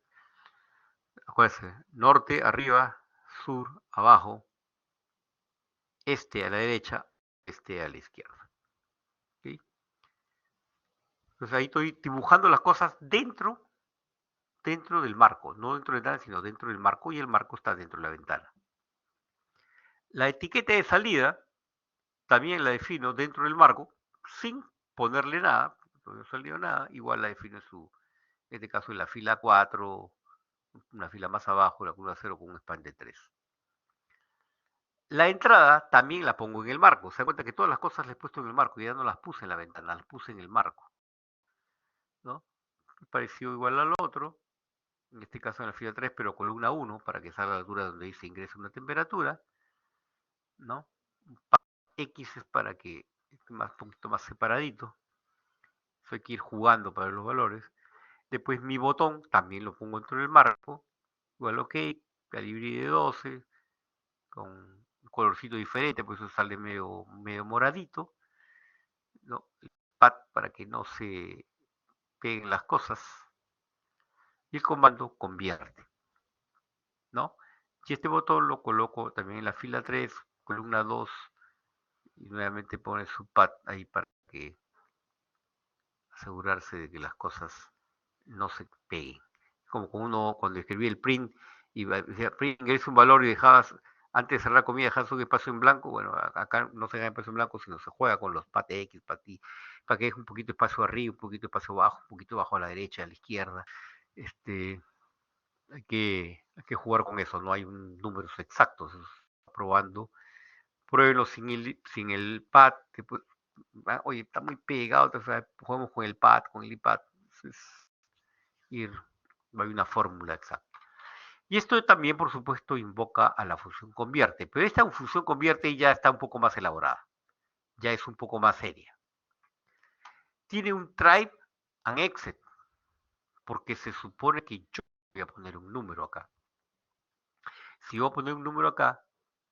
Acuérdense, norte arriba, sur abajo, este a la derecha, este a la izquierda. ¿Okay? Entonces ahí estoy dibujando las cosas dentro del marco, no dentro de nada, sino dentro del marco, y el marco está dentro de la ventana. La etiqueta de salida también la defino dentro del marco, sin ponerle nada, no he salido nada, igual la defino en este caso en la fila 4, una fila más abajo, la curva 0 con un span de 3. La entrada también la pongo en el marco. Se da cuenta que todas las cosas las he puesto en el marco, ya no las puse en la ventana, las puse en el marco, ¿no? Pareció igual al otro, en este caso en la fila 3, pero columna 1, para que salga a la altura donde dice ingresa una temperatura, ¿no? X es para que esté un poquito más separadito. Eso hay que ir jugando para ver los valores. Después mi botón también lo pongo dentro del marco, igual ok, calibre de 12, con un colorcito diferente, por eso sale medio moradito, ¿no? El pad para que no se peguen las cosas, y el comando convierte, ¿no? Y este botón lo coloco también en la fila 3, columna 2, y nuevamente pone su pad ahí para que asegurarse de que las cosas no se peguen. Como uno cuando escribía el print y decía print ingresa un valor y dejabas, antes de cerrar la comida, dejabas un espacio en blanco. Bueno, acá no se deja espacio en blanco, sino se juega con los pat X, para que deje un poquito de espacio arriba, un poquito de espacio abajo, un poquito abajo a la derecha, a la izquierda. Este, hay que jugar con eso, no hay un números exactos, probando. Pruébenlo sin el pad, después, oye, está muy pegado, entonces jugamos con el pad, con el iPad. Entonces, no hay una fórmula exacta. Y esto también, por supuesto, invoca a la función convierte, pero esta función convierte ya está un poco más elaborada, ya es un poco más seria. Tiene un try and exit, porque se supone que yo voy a poner un número acá. Si voy a poner un número acá,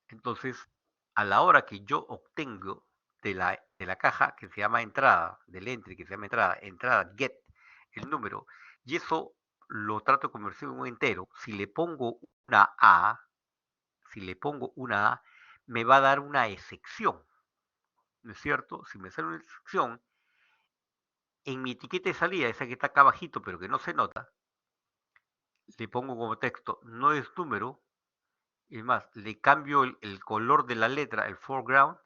entonces a la hora que yo obtengo de la caja que se llama entrada, del entry que se llama entrada get, el número, y eso lo trato de convertir en un entero. Si le pongo una A, me va a dar una excepción, ¿no es cierto? Si me sale una excepción, En mi etiqueta de salida, esa que está acá abajito, pero que no se nota, le pongo como texto, no es número, es más, le cambio el color de la letra, el foreground,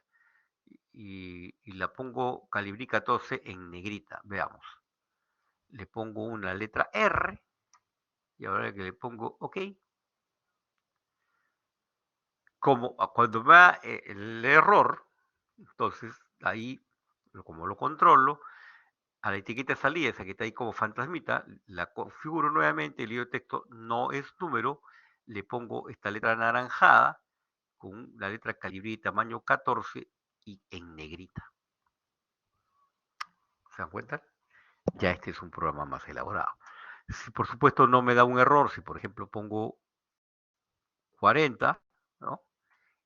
y la pongo calibrí 14 en negrita. Veamos. Le pongo una letra R, y ahora que le pongo OK, como cuando me da el error, entonces ahí, como lo controlo, a la etiqueta de salida, esa que está ahí como fantasmita, la configuro nuevamente, el libro de texto no es número, le pongo esta letra anaranjada con la letra calibre tamaño 14 y en negrita. ¿Se dan cuenta? Ya este es un programa más elaborado. Si por supuesto no me da un error, si por ejemplo pongo 40, ¿no?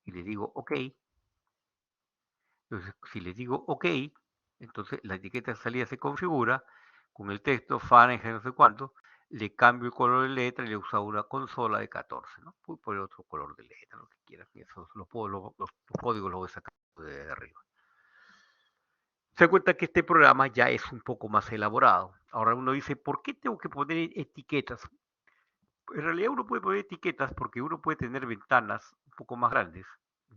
Y le digo OK, entonces si le digo OK, entonces la etiqueta de salida se configura con el texto Fahrenheit no sé cuánto, le cambio el color de letra y le uso una consola de 14, ¿no? Puedo poner otro color de letra, lo que quieran, eso los códigos los voy sacando de arriba. Se da cuenta que este programa ya es un poco más elaborado. Ahora uno dice, ¿por qué tengo que poner etiquetas? En realidad uno puede poner etiquetas porque uno puede tener ventanas un poco más grandes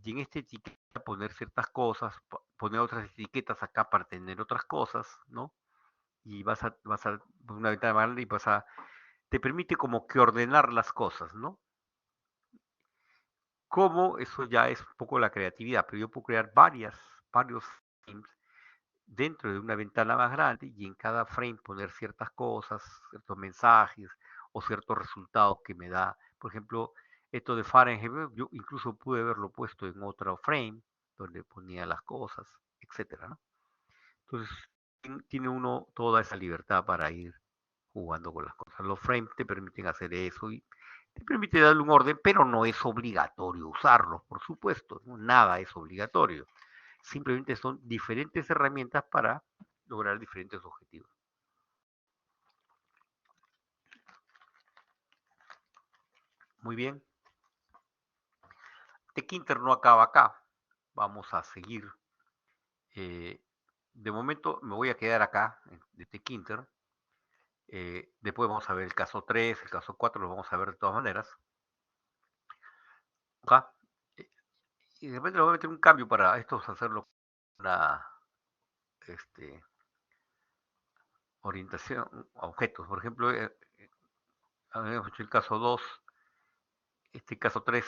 y en esta etiqueta poner ciertas cosas, poner otras etiquetas acá para tener otras cosas, ¿no? Y vas a una ventana más grande y te permite como que ordenar las cosas, ¿no? Como eso ya es un poco la creatividad, pero yo puedo crear varios frames dentro de una ventana más grande y en cada frame poner ciertas cosas, ciertos mensajes o ciertos resultados que me da. Por ejemplo, esto de Fahrenheit, yo incluso pude haberlo puesto en otro frame donde ponía las cosas, etcétera, ¿no? Entonces, tiene uno toda esa libertad para ir jugando con las cosas. Los frames te permiten hacer eso y te permite darle un orden, pero no es obligatorio usarlos, por supuesto, ¿no? Nada es obligatorio. Simplemente son diferentes herramientas para lograr diferentes objetivos. Muy bien. Tkinter no acaba acá. Vamos a seguir. De momento me voy a quedar acá de Tkinter. Después vamos a ver el caso 3, el caso 4, lo vamos a ver de todas maneras. Acá. Y de repente le voy a meter un cambio para esto hacerlo una orientación a objetos. Por ejemplo, habíamos hecho el caso 2, este caso 3.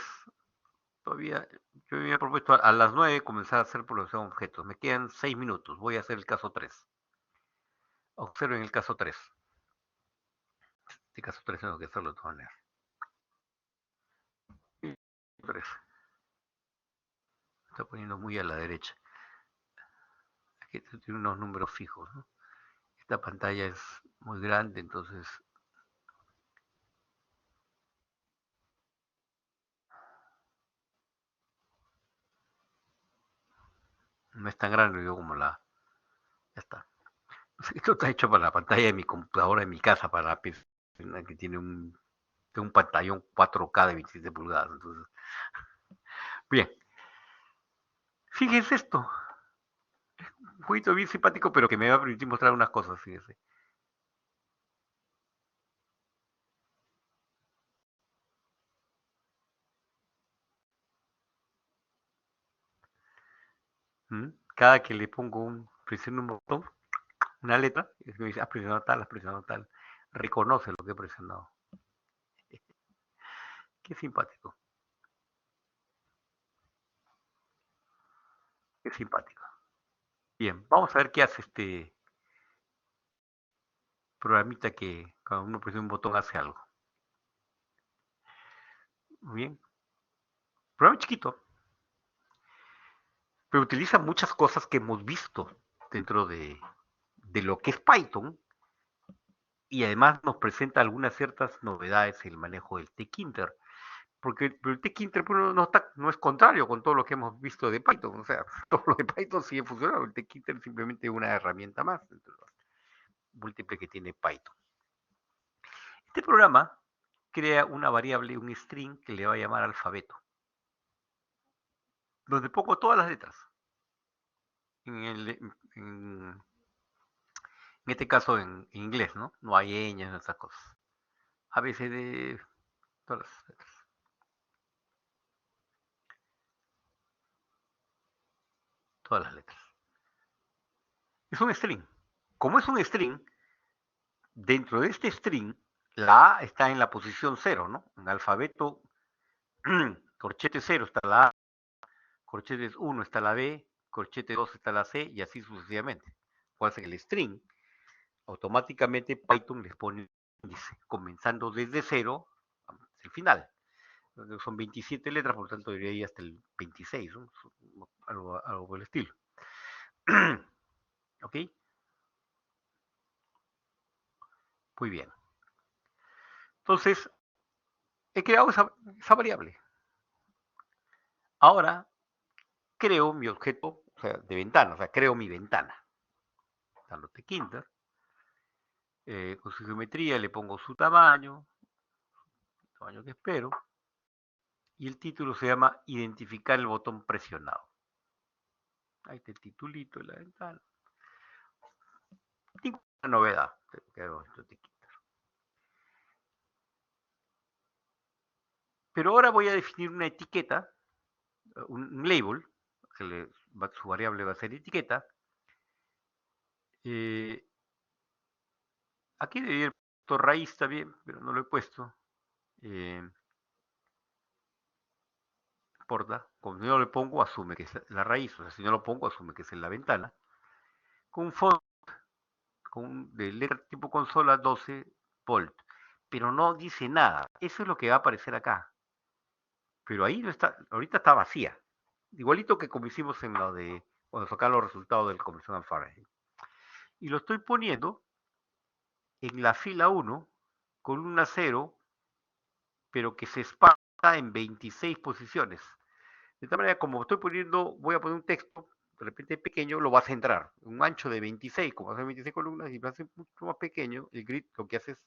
Todavía yo me había propuesto a las 9 comenzar a hacer programación de objetos. Me quedan 6 minutos. Voy a hacer el caso 3. Observen el caso 3. Este caso 3 tengo que hacerlo de todas maneras. 3. Está poniendo muy a la derecha. Aquí tiene unos números fijos, ¿no? Esta pantalla es muy grande, entonces no es tan grande yo como la... Ya está. Esto está hecho para la pantalla de mi computadora de mi casa, para la PC, que tiene un pantallón 4K de 27 pulgadas. Entonces, bien, fíjense esto. Un jueguito bien simpático, pero que me va a permitir mostrar unas cosas, fíjense. Cada que le pongo presiono un botón, una letra, y me dice, has presionado tal, has presionado tal. Reconoce lo que he presionado. Qué simpático. Qué simpático. Bien, vamos a ver qué hace este programita que cuando uno presiona un botón hace algo. Muy bien. Programa chiquito, pero utiliza muchas cosas que hemos visto dentro de lo que es Python y además nos presenta algunas ciertas novedades en el manejo del Tkinter. Porque el Tkinter no es contrario con todo lo que hemos visto de Python. O sea, todo lo de Python sigue funcionando. El Tkinter es simplemente una herramienta más entre los múltiples que tiene Python. Este programa crea una variable, un string que le va a llamar alfabeto, donde pongo todas las letras. En, el, en, En este caso en inglés, ¿no? No hay ñ en esas cosas. A, B, C, D, todas las letras. Todas las letras. Es un string. Como es un string, dentro de este string, la A está en la posición 0, ¿no? En alfabeto, corchete 0 está la A, corchete 1 está la B, corchete 2 está la C, y así sucesivamente. Puede ser el string, automáticamente Python les pone un índice, comenzando desde 0 hasta el final. Son 27 letras, por lo tanto debería ir hasta el 26, ¿no? Algo por el estilo. ¿Ok? Muy bien. Entonces, he creado esa variable. Ahora, creo mi objeto, o sea, de ventana, o sea, creo mi ventana. Dando tkinter. Con su geometría le pongo su tamaño, el tamaño que espero, y el título se llama identificar el botón presionado. Ahí está el titulito de la ventana. Ninguna novedad. Pero ahora voy a definir una etiqueta, un label, que su variable va a ser etiqueta. Aquí debería haber puesto raíz también, pero no lo he puesto. Importa, como si no le pongo, asume que es la raíz, o sea, si no lo pongo, asume que es en la ventana. Con un font de letra tipo consola 12 volt, pero no dice nada. Eso es lo que va a aparecer acá. Pero ahí no está, ahorita está vacía. Igualito que como hicimos en lo de cuando sacamos los resultados del Conventional Fahrenheit. Y lo estoy poniendo en la fila 1 con una 0, pero que se esparta en 26 posiciones. De tal manera, como estoy poniendo, voy a poner un texto, de repente pequeño, lo va a centrar. Un ancho de 26, como hace 26 columnas, y va a ser mucho más pequeño, el grid lo que hace es,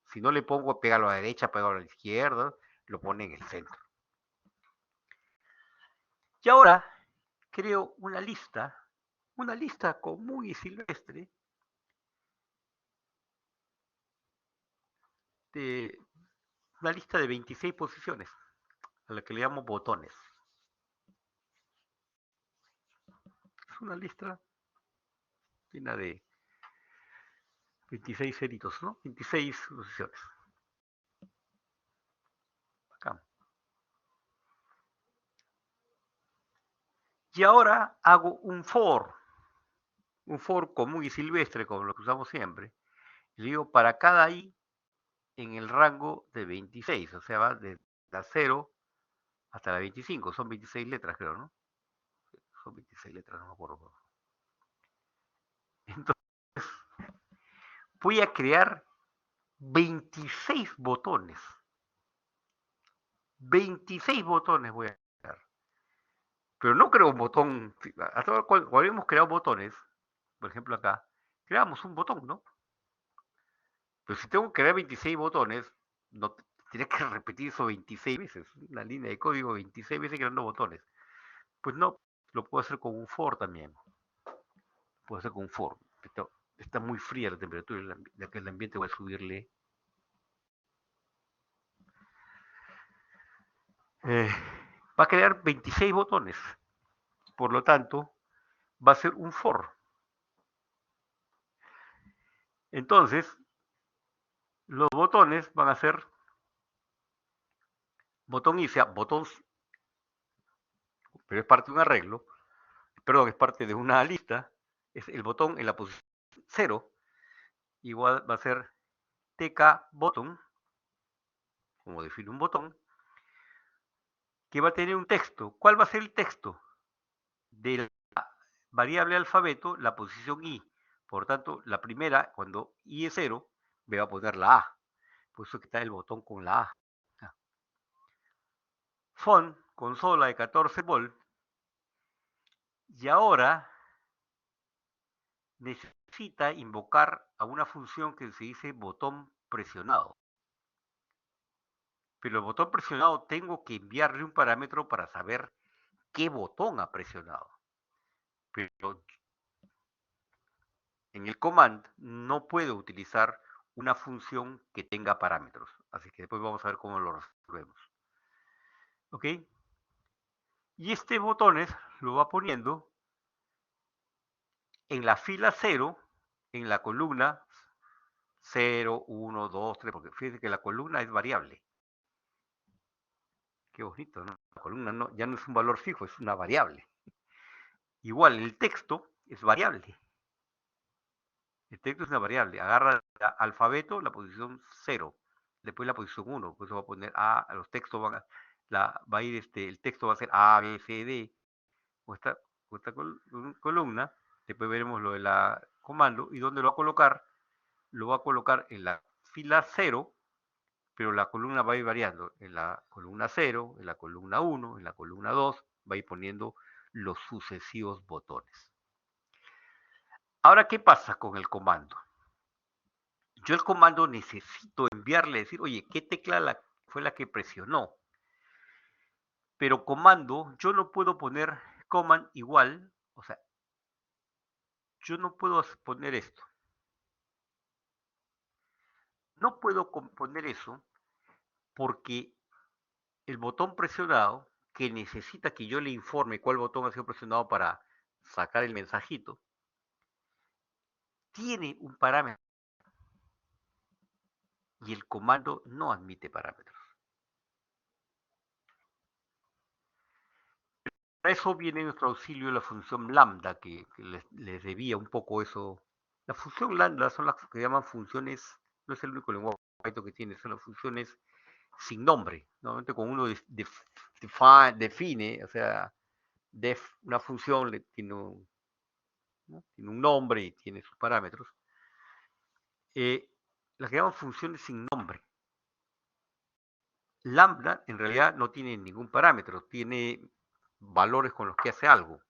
si no le pongo pegarlo a la derecha, pegarlo a la izquierda, lo pone en el centro. Y ahora creo una lista común y silvestre, de una lista de 26 posiciones, a la que le llamo botones. Es una lista llena de 26 ceritos, ¿no? 26 posiciones. Acá. Y ahora hago un for común y silvestre, como lo que usamos siempre. Y le digo, para cada i en el rango de 26, o sea, va de la 0 hasta la 25. Son 26 letras, creo, ¿no? Son 26 letras, no me acuerdo. Entonces, voy a crear 26 botones. 26 botones voy a crear. Pero no creo un botón. Hasta ahora, cuando habíamos creado botones, por ejemplo acá, creamos un botón, ¿no? Pero si tengo que crear 26 botones, no tendría que repetir eso 26 veces. Una línea de código 26 veces creando botones. Pues no, lo puedo hacer con un for también. Puedo hacer con un for. Está muy fría la temperatura de aquel ambiente, voy a subirle. Va a crear 26 botones. Por lo tanto, va a ser un for. Entonces, los botones van a ser botón y sea botón, pero es parte de un arreglo, perdón, es parte de una lista, es el botón en la posición 0, igual va a ser tk botón, como define un botón, que va a tener un texto. ¿Cuál va a ser el texto? De la variable alfabeto, la posición i. Por tanto, la primera, cuando i es 0, me va a poner la a. Por eso que está el botón con la a. Font, consola de 14 volt. Y ahora necesita invocar a una función que se dice botón presionado. Pero el botón presionado tengo que enviarle un parámetro para saber qué botón ha presionado. Pero en el command no puedo utilizar una función que tenga parámetros. Así que después vamos a ver cómo lo resolvemos. ¿Ok? Y este botones lo va poniendo en la fila 0, en la columna 0, 1, 2, 3, porque fíjense que la columna es variable. Qué bonito, ¿no? La columna no, ya no es un valor fijo, es una variable. Igual, el texto es variable. El texto es una variable. Agarra el alfabeto, la posición 0, después la posición 1, pues va a poner A, los textos van a, va a ir, el texto va a ser A, B, C, D, o esta columna, después veremos lo de la comando, y dónde lo va a colocar, lo va a colocar en la fila 0, pero la columna va a ir variando, en la columna 0, en la columna 1, en la columna 2, va a ir poniendo los sucesivos botones. Ahora, ¿qué pasa con el comando? Yo el comando necesito enviarle, decir, oye, ¿qué tecla fue la que presionó? Pero comando, yo no puedo poner command igual, o sea, yo no puedo poner esto. No puedo poner eso porque el botón presionado, que necesita que yo le informe cuál botón ha sido presionado para sacar el mensajito, tiene un parámetro y el comando no admite parámetros. Para eso viene en nuestro auxilio la función lambda, que les debía un poco eso. La función lambda son las que llaman funciones, no es el único lenguaje que tiene, son las funciones sin nombre. Normalmente cuando uno define, o sea, una función tiene un nombre y tiene sus parámetros. Las que llaman funciones sin nombre. Lambda en realidad no tiene ningún parámetro, tiene valores con los que hace algo.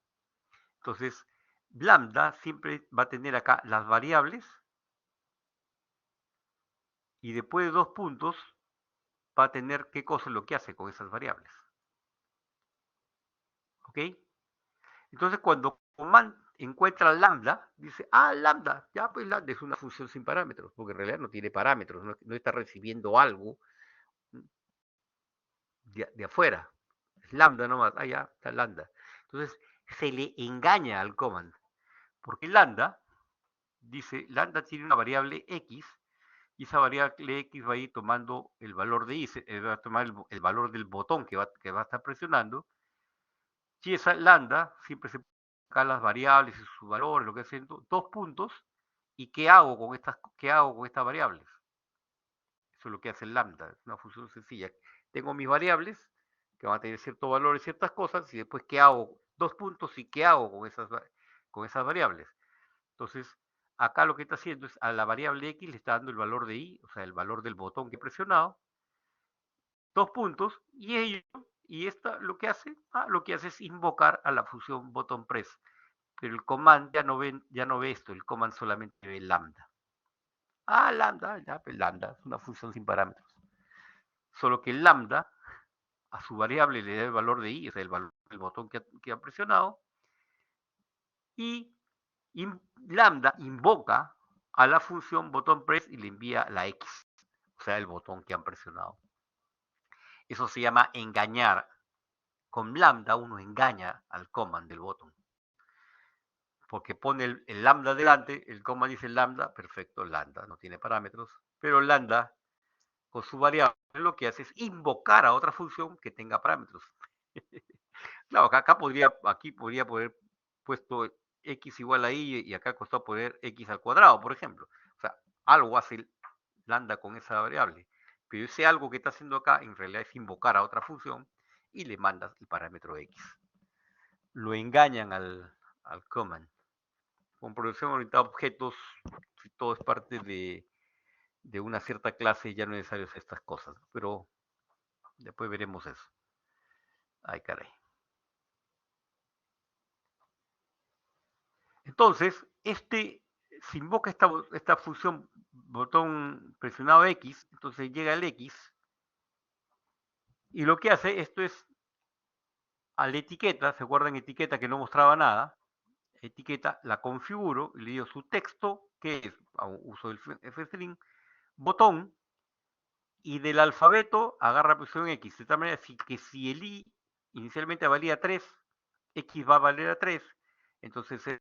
Entonces, lambda siempre va a tener acá las variables y después de 2 puntos va a tener qué cosa es lo que hace con esas variables. ¿Ok? Entonces, cuando command encuentra lambda, dice, lambda, ya pues lambda es una función sin parámetros, porque en realidad no tiene parámetros, no está recibiendo algo de afuera. Es lambda nomás, ya está lambda. Entonces, se le engaña al command, porque lambda dice, lambda tiene una variable x, y esa variable x va a ir tomando el valor de y, va a tomar el valor del botón que va a estar presionando, y esa lambda siempre se acá las variables y sus valores, lo que hacen 2 puntos, y ¿qué hago con estas variables? Eso es lo que hace el lambda, es una función sencilla. Tengo mis variables, que van a tener cierto valor y ciertas cosas, y después ¿qué hago? 2 puntos, y ¿qué hago con esas variables? Entonces, acá lo que está haciendo es a la variable x le está dando el valor de y, o sea, el valor del botón que he presionado, 2 puntos, y esta lo que hace, es invocar a la función button press, pero el command ya no ve esto, el command solamente ve lambda. Lambda, ya, pues lambda, es una función sin parámetros. Solo que el lambda a su variable le da el valor de y, o sea, el valor del botón que ha presionado, y lambda invoca a la función button press y le envía la x, o sea, el botón que han presionado. Eso se llama engañar. Con lambda uno engaña al command del botón. Porque pone el lambda delante, el command dice lambda, perfecto, lambda, no tiene parámetros, pero lambda con su variable lo que hace es invocar a otra función que tenga parámetros. Claro, aquí podría poner puesto x igual a y, y acá costó poner x al cuadrado, por ejemplo. O sea, algo hace lambda con esa variable. Pero ese algo que está haciendo acá en realidad es invocar a otra función y le mandas el parámetro x. Lo engañan al command. Con programación orientada a objetos, si todo es parte de una cierta clase, ya no es necesario hacer estas cosas. Pero después veremos eso. Ay, caray. Entonces, se invoca esta función botón presionado X, entonces llega el X, y lo que hace esto es a la etiqueta, ¿se acuerdan etiqueta que no mostraba nada? etiqueta, la configuro y le digo su texto, que es, uso el F-string, botón, y del alfabeto agarra la posición X, de tal manera que si el I inicialmente valía 3, X va a valer a 3, entonces es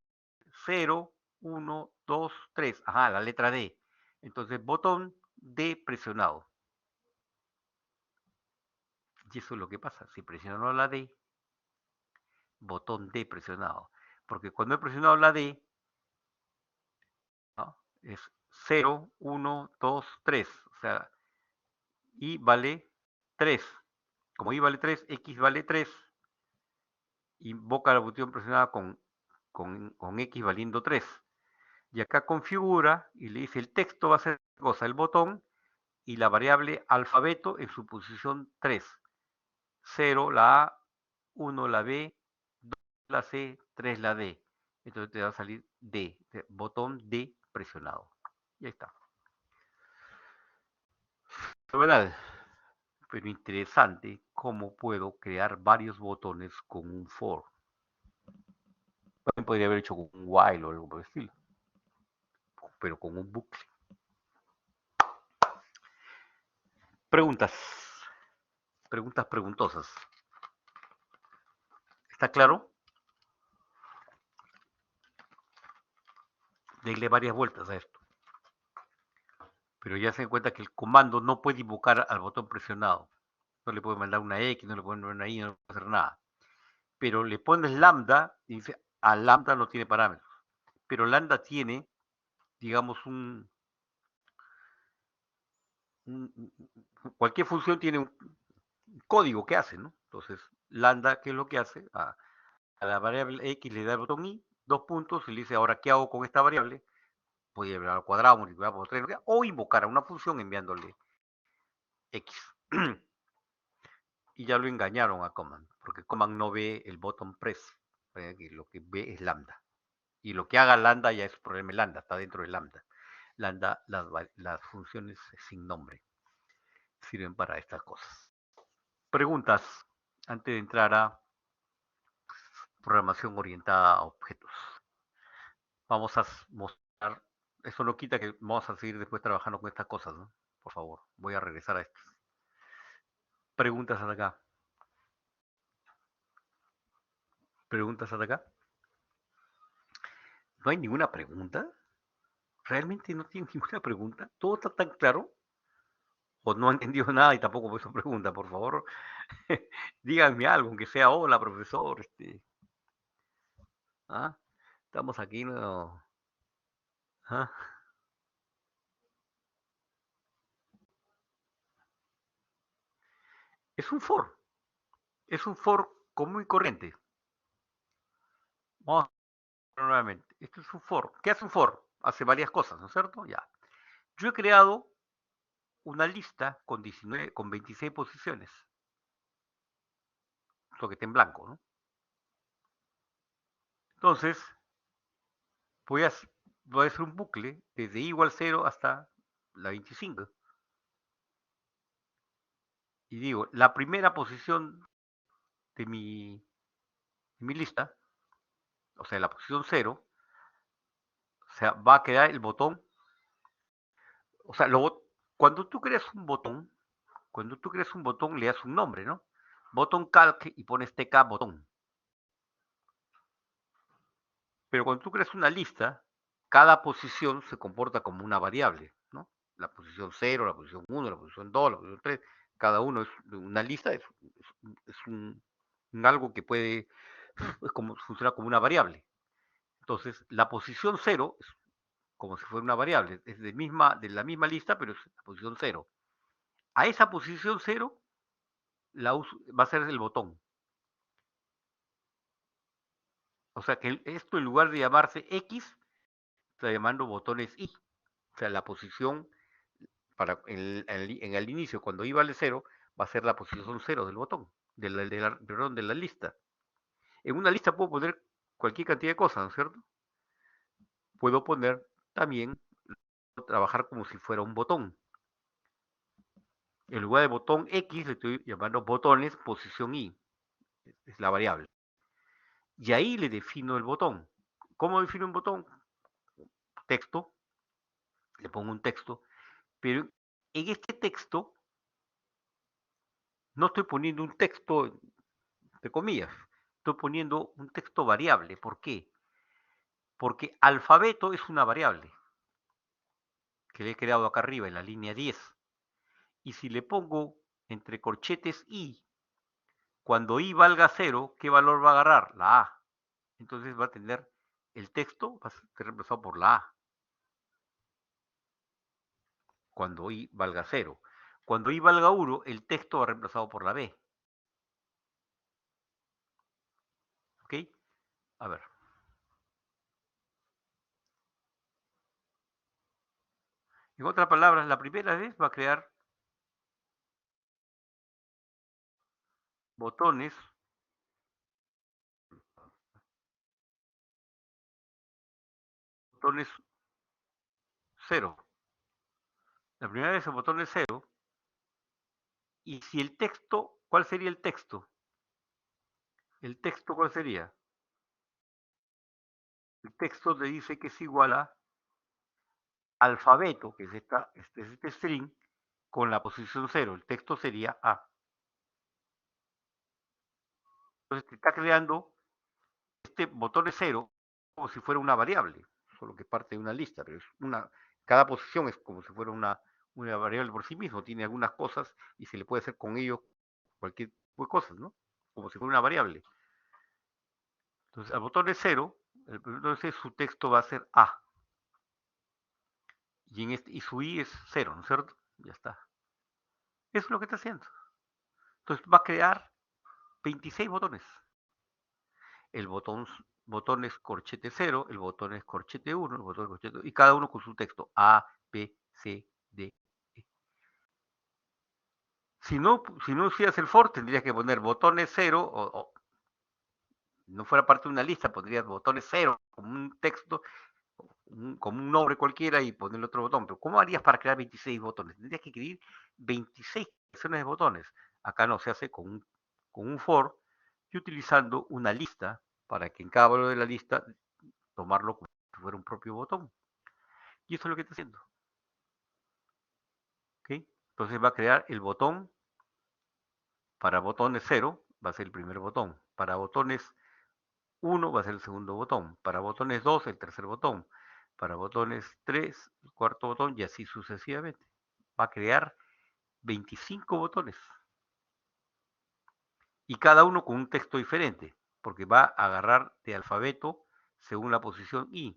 0, 1, 2, 3, ajá, la letra D. Entonces botón D presionado. Y eso es lo que pasa, si presiono la D, botón D presionado. Porque cuando he presionado la D, ¿no? Es 0, 1, 2, 3. O sea, I vale 3. Como I vale 3, X vale 3. Invoca la botón presionada con X valiendo 3. Y acá configura y le dice el texto va a ser cosa, el botón y la variable alfabeto en su posición 3. 0 la A, 1 la B, 2 la C, 3 la D. Entonces te va a salir D, botón D presionado. Y ahí está. Fenomenal, pero interesante cómo puedo crear varios botones con un for. También podría haber hecho con un while o algo por el estilo, pero con un bucle. Preguntas. Preguntas preguntosas. ¿Está claro? Denle varias vueltas a esto. Pero ya se dan cuenta que el comando no puede invocar al botón presionado. No le puede mandar una X, no le puede mandar una Y, no puede hacer nada. Pero le pones lambda y dice, a lambda no tiene parámetros. Pero lambda tiene, digamos, cualquier función tiene un código que hace, ¿no? Entonces, lambda, ¿qué es lo que hace? A la variable X le da el botón Y, 2 puntos, y le dice, ahora, ¿qué hago con esta variable? Puede llevar al cuadrado, multiplicar por 3, o invocar a una función enviándole X. Y ya lo engañaron a Command, porque Command no ve el botón press, lo que ve es lambda. Y lo que haga lambda ya es problema de lambda, está dentro de lambda. Lambda, las funciones sin nombre sirven para estas cosas. Preguntas antes de entrar a programación orientada a objetos. Vamos a mostrar, eso no quita que vamos a seguir después trabajando con estas cosas, ¿no? Por favor, voy a regresar a estas. Preguntas hasta acá. Preguntas hasta acá. ¿No hay ninguna pregunta? ¿Realmente no tiene ninguna pregunta? ¿Todo está tan claro? ¿O no han entendido nada y tampoco por eso pregunta? Por favor, díganme algo, aunque sea hola, profesor. ¿Ah? Estamos aquí, ¿no? ¿Ah? Es un for. Es un for común y corriente. Vamos a ver nuevamente. Esto es un for. ¿Qué hace un for? Hace varias cosas, ¿no es cierto? Ya. Yo he creado una lista con 19, con 26 posiciones. Esto que está en blanco, ¿no? Entonces, voy a, voy a hacer un bucle desde i igual 0 hasta la 25. Y digo, la primera posición de mi lista, o sea, la posición 0, o sea, va a quedar el botón, o sea, cuando tú creas un botón, le das un nombre, ¿no? Botón calc y pones tk botón. Pero cuando tú creas una lista, cada posición se comporta como una variable, ¿no? La posición 0, la posición 1, la posición 2, la posición 3, cada uno es una lista, es un algo que puede, es como, funciona como una variable. Entonces, la posición 0 es como si fuera una variable, es de la misma lista, pero es la posición 0. A esa posición 0 va a ser el botón. O sea que esto en lugar de llamarse X, está llamando botones Y. O sea, la posición en el inicio, cuando I vale 0, va a ser la posición 0 del botón, perdón, de la lista. En una lista puedo poner cualquier cantidad de cosas, ¿no es cierto? Puedo poner también, trabajar como si fuera un botón. En lugar de botón X, le estoy llamando botones posición Y. Es la variable. Y ahí le defino el botón. ¿Cómo defino un botón? Texto, le pongo un texto, pero en este texto no estoy poniendo un texto de comillas, estoy poniendo un texto variable. ¿Por qué? Porque alfabeto es una variable que le he creado acá arriba en la línea 10. Y si le pongo entre corchetes i, cuando i valga 0, ¿qué valor va a agarrar? La a. Entonces va a tener el texto, va a ser reemplazado por la a. Cuando i valga 0. Cuando i valga 1, el texto va reemplazado por la b. ¿Ok? A ver. En otras palabras, la primera vez va a crear botones botones 0. La primera vez el botón es 0. Y si el texto, ¿cuál sería el texto? ¿El texto cuál sería? El texto te dice que es igual a alfabeto, que es este string, con la posición 0. El texto sería A. Entonces te está creando este botón de 0 como si fuera una variable, solo que parte de una lista, pero es cada posición es como si fuera una variable por sí mismo, tiene algunas cosas y se le puede hacer con ello cualquier tipo de cosas, ¿no? Como si fuera una variable. Entonces, al botón de 0, entonces su texto va a ser A. Y su i es 0, ¿no es cierto? Ya está. Eso es lo que está haciendo. Entonces va a crear 26 botones. El botón es corchete 0, el botón es corchete 1, el botón es corchete 2, y cada uno con su texto A, B, C, D, E. Si no hicieras el for, tendrías que poner botones 0, o no fuera parte de una lista, pondrías botones 0 como un texto, como un nombre cualquiera y ponerle otro botón. Pero ¿cómo harías para crear 26 botones? Tendrías que escribir 26 secciones de botones. Acá no se hace con un for y utilizando una lista para que en cada valor de la lista tomarlo como si fuera un propio botón. Y eso es lo que está haciendo. ¿Okay? Entonces va a crear el botón. Para botones 0 va a ser el primer botón. Para botones 1 va a ser el segundo botón. Para botones 2 el tercer botón. Para botones 3 el cuarto botón y así sucesivamente. Va a crear 25 botones. Y cada uno con un texto diferente, porque va a agarrar de alfabeto según la posición I.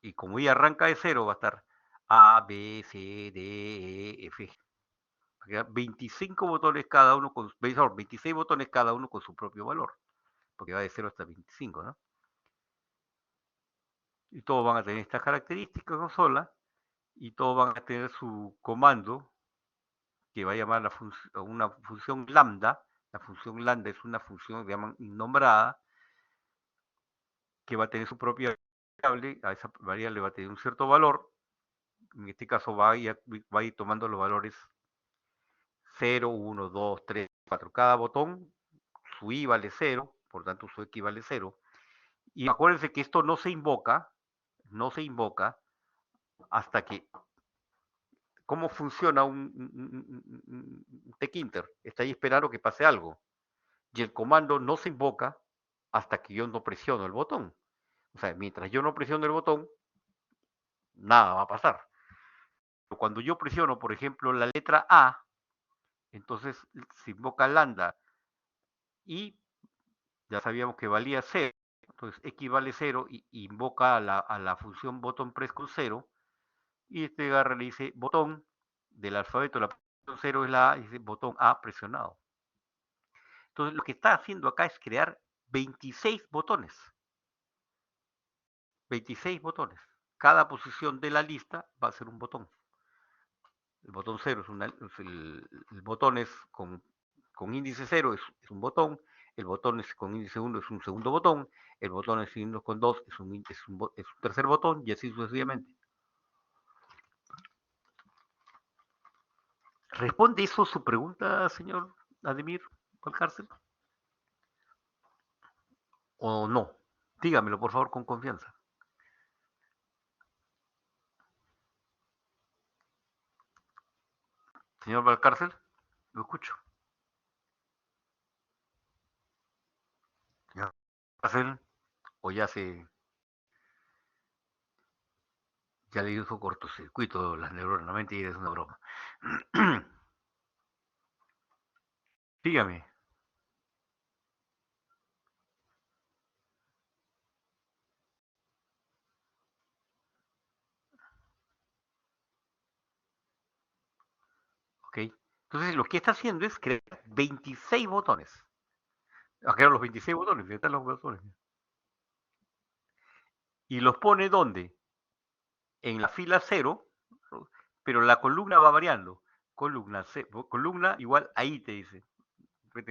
Y como I arranca de 0, va a estar A, B, C, D, E, F. 25 botones cada uno con, 26 botones cada uno con su propio valor, porque va de 0 hasta 25, ¿no? Y todos van a tener estas características consola, y todos van a tener su comando, que va a llamar una función lambda. La función lambda es una función que llaman innombrada, que va a tener su propia variable. A esa variable va a tener un cierto valor. En este caso va a ir tomando los valores 0, 1, 2, 3, 4. Cada botón, su i vale 0, por tanto su x vale 0. Y acuérdense que esto no se invoca hasta que, ¿cómo funciona un tkinter? Está ahí esperando que pase algo. Y el comando no se invoca hasta que yo no presiono el botón. O sea, mientras yo no presiono el botón, nada va a pasar. Pero cuando yo presiono, por ejemplo, la letra A, entonces se invoca lambda y ya sabíamos que valía 0, entonces x vale 0 y invoca a la función botón press con 0, y este agarra le dice botón del alfabeto, la posición 0 es la A, y dice botón A presionado. Entonces lo que está haciendo acá es crear 26 botones. 26 botones. Cada posición de la lista va a ser un botón. El botón 0 el botón es con índice 0 es un botón, el botón es con índice 1 es un segundo botón, el botón es con 2 es un tercer botón, y así sucesivamente. ¿Responde eso su pregunta, señor Ademir Valcárcel? ¿O no? Dígamelo, por favor, con confianza. Señor Valcárcel, lo escucho. Señor Valcárcel, o ya le hizo cortocircuito las neuronas, no mentira, es una broma. Dígame. Ok. Entonces lo que está haciendo es crear 26 botones. Ha creado los 26 botones, ¿dónde están los botones? Y los pone ¿dónde? En la fila 0, pero la columna va variando. Columna igual ahí te dice.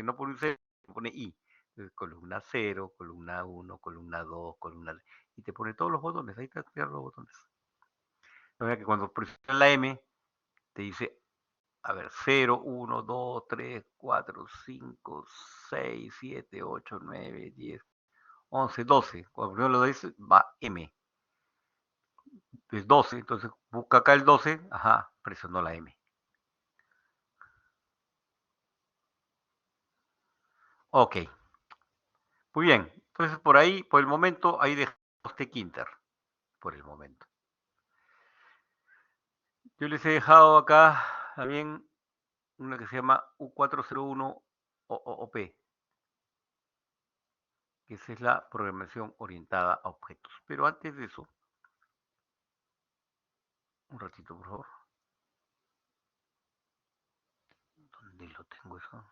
No pone un 0, pone I. Entonces, columna 0, columna 1, columna 2, columna... Y te pone todos los botones, ahí están los botones. O sea que cuando presionas la M, te dice, a ver, 0, 1, 2, 3, 4, 5, 6, 7, 8, 9, 10, 11, 12. Cuando primero lo dice, va M. Es 12, entonces busca acá el 12, ajá, presionó la M. Ok, muy bien. Entonces por ahí, por el momento, ahí dejamos T-Quinter, por el momento. Yo les he dejado acá también una que se llama U401 OP, que esa es la programación orientada a objetos. Pero antes de eso, un ratito por favor. ¿Dónde lo tengo eso?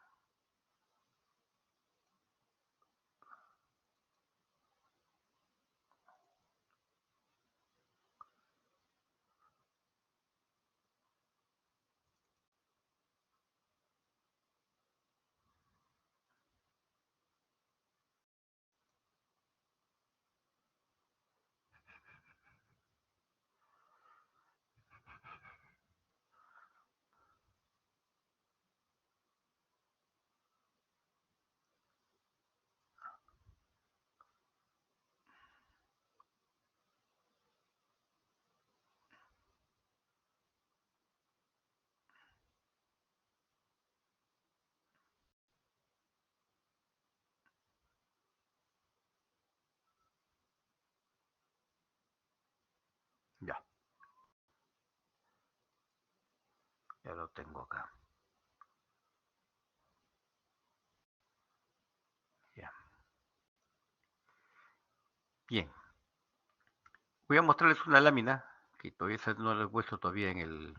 Ya, ya lo tengo acá. Ya. Bien. Voy a mostrarles una lámina que todavía no la he puesto todavía en el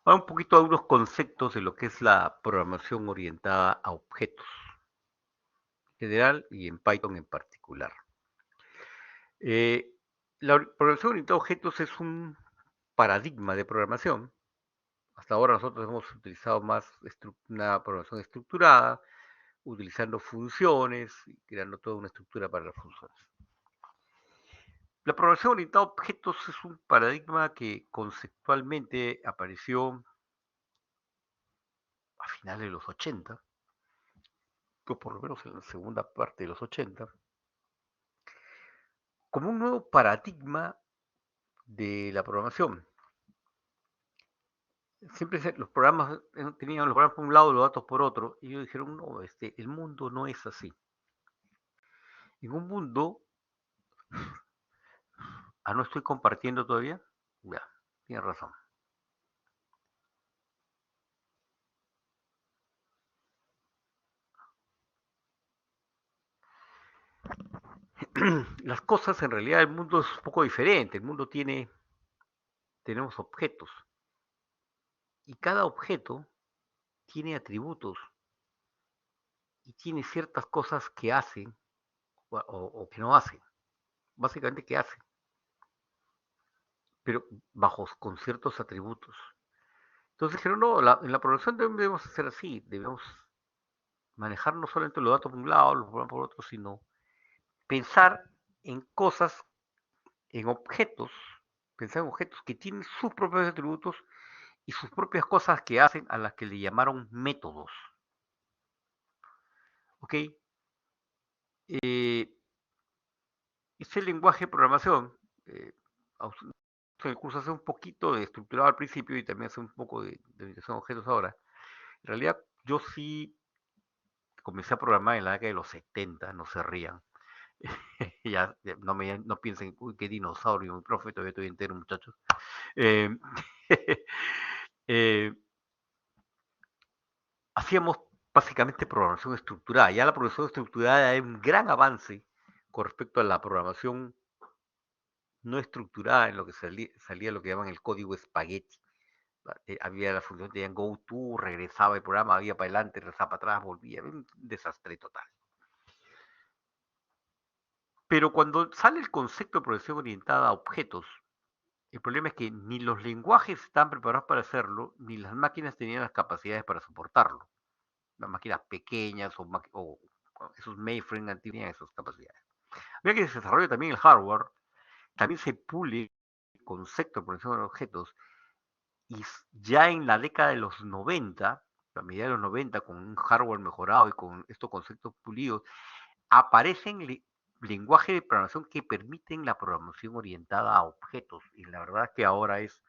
ahora un poquito a unos conceptos de lo que es la programación orientada a objetos en general y en Python en particular. Eh, la programación orientada a objetos es un paradigma de programación. Hasta ahora nosotros hemos utilizado más una programación estructurada, utilizando funciones y creando toda una estructura para las funciones. La programación orientada a objetos es un paradigma que conceptualmente apareció a finales de los 80, o por lo menos en la segunda parte de los 80, como un nuevo paradigma de la programación. Siempre los programas tenían los programas por un lado y los datos por otro, y ellos dijeron, no, el mundo no es así. En un mundo, no estoy compartiendo todavía, ya, tienes razón. Las cosas, en realidad, el mundo es un poco diferente. El mundo tenemos objetos, y cada objeto tiene atributos y tiene ciertas cosas que hacen o que no hacen. Básicamente que hacen, pero con ciertos atributos. Entonces dijeron, no, en la programación debemos hacer así, debemos manejar no solamente los datos por un lado, los programas por otro, sino pensar en cosas, en objetos, pensar en objetos que tienen sus propios atributos y sus propias cosas que hacen, a las que le llamaron métodos. ¿Ok? Eh, ese lenguaje de programación, en el curso hace un poquito de estructurado al principio y también hace un poco de orientación a objetos ahora. En realidad, yo sí comencé a programar en la década de los 70, no se rían. Ya no piensen, uy, qué dinosaurio, mi profe, todavía estoy entero, muchachos. Eh, eh, hacíamos básicamente programación estructurada. Ya la programación estructurada es un gran avance con respecto a la programación no estructurada en lo que salía lo que llaman el código espagueti. Había la función de go to, regresaba el programa, había para adelante, regresaba para atrás, volvía, un desastre total. Pero cuando sale el concepto de programación orientada a objetos, el problema es que ni los lenguajes estaban preparados para hacerlo, ni las máquinas tenían las capacidades para soportarlo. Las máquinas pequeñas o esos mainframe antiguos tenían esas capacidades. Mira que se desarrolla también el hardware, también se pule el concepto de programación de objetos, y ya en la década de los 90, a mediados de los 90, con un hardware mejorado y con estos conceptos pulidos, aparecen lenguajes de programación que permiten la programación orientada a objetos. Y la verdad es que ahora es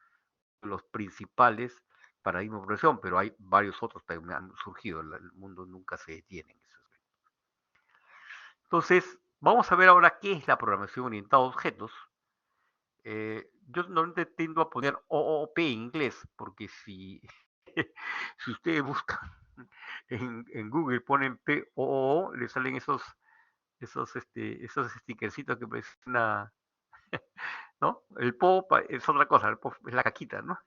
los principales paradigmas de programación, pero hay varios otros que han surgido. El mundo nunca se detiene en ese aspecto. Entonces, vamos a ver ahora qué es la programación orientada a objetos. Yo normalmente tiendo a poner OOP en inglés, porque si ustedes buscan en Google, ponen POO, le salen esos stickercitos que parecen una, ¿no? El PO es otra cosa, el PO es la caquita, ¿no?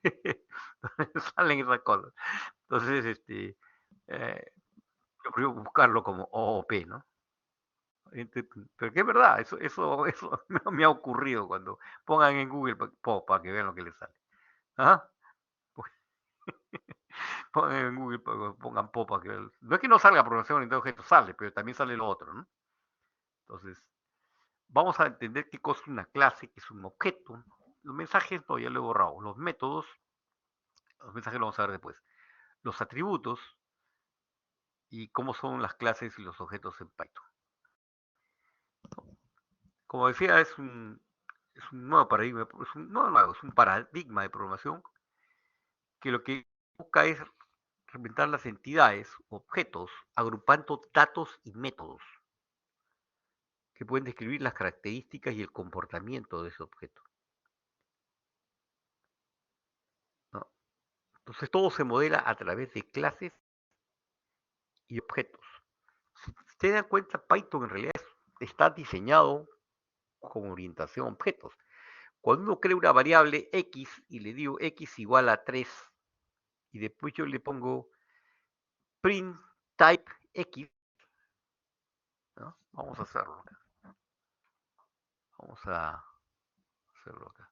Salen esas cosas. Entonces, yo prefiero buscarlo como OOP, ¿no? Pero que es verdad, eso me ha ocurrido cuando pongan en Google PO para que vean lo que les sale. ¿Ah? Pongan en Google, pongan PO para que vean. No es que no salga programación orientada a objetos, sale, pero también sale lo otro, ¿no? Entonces, vamos a entender qué cosa es una clase, qué es un objeto. Los mensajes, no, ya lo he borrado. Los métodos, los mensajes lo vamos a ver después. Los atributos y cómo son las clases y los objetos en Python. Como decía, es un nuevo paradigma, es un paradigma de programación que lo que busca es representar las entidades, objetos, agrupando datos y métodos que pueden describir las características y el comportamiento de ese objeto, ¿no? Entonces todo se modela a través de clases y objetos. Si se dan cuenta, Python en realidad está diseñado con orientación a objetos. Cuando uno crea una variable x y le digo x igual a 3 y después yo le pongo print type x, ¿no? Vamos a hacerlo acá. Vamos a hacerlo acá.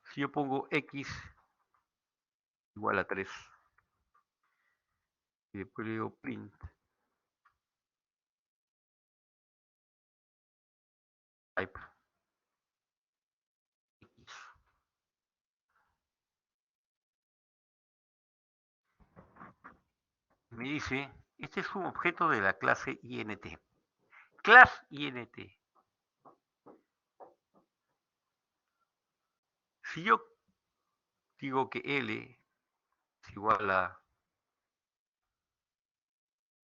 Si yo pongo x igual a 3 y después le digo print type x, me dice, este es un objeto de la clase int. Class int. Si yo digo que L es igual a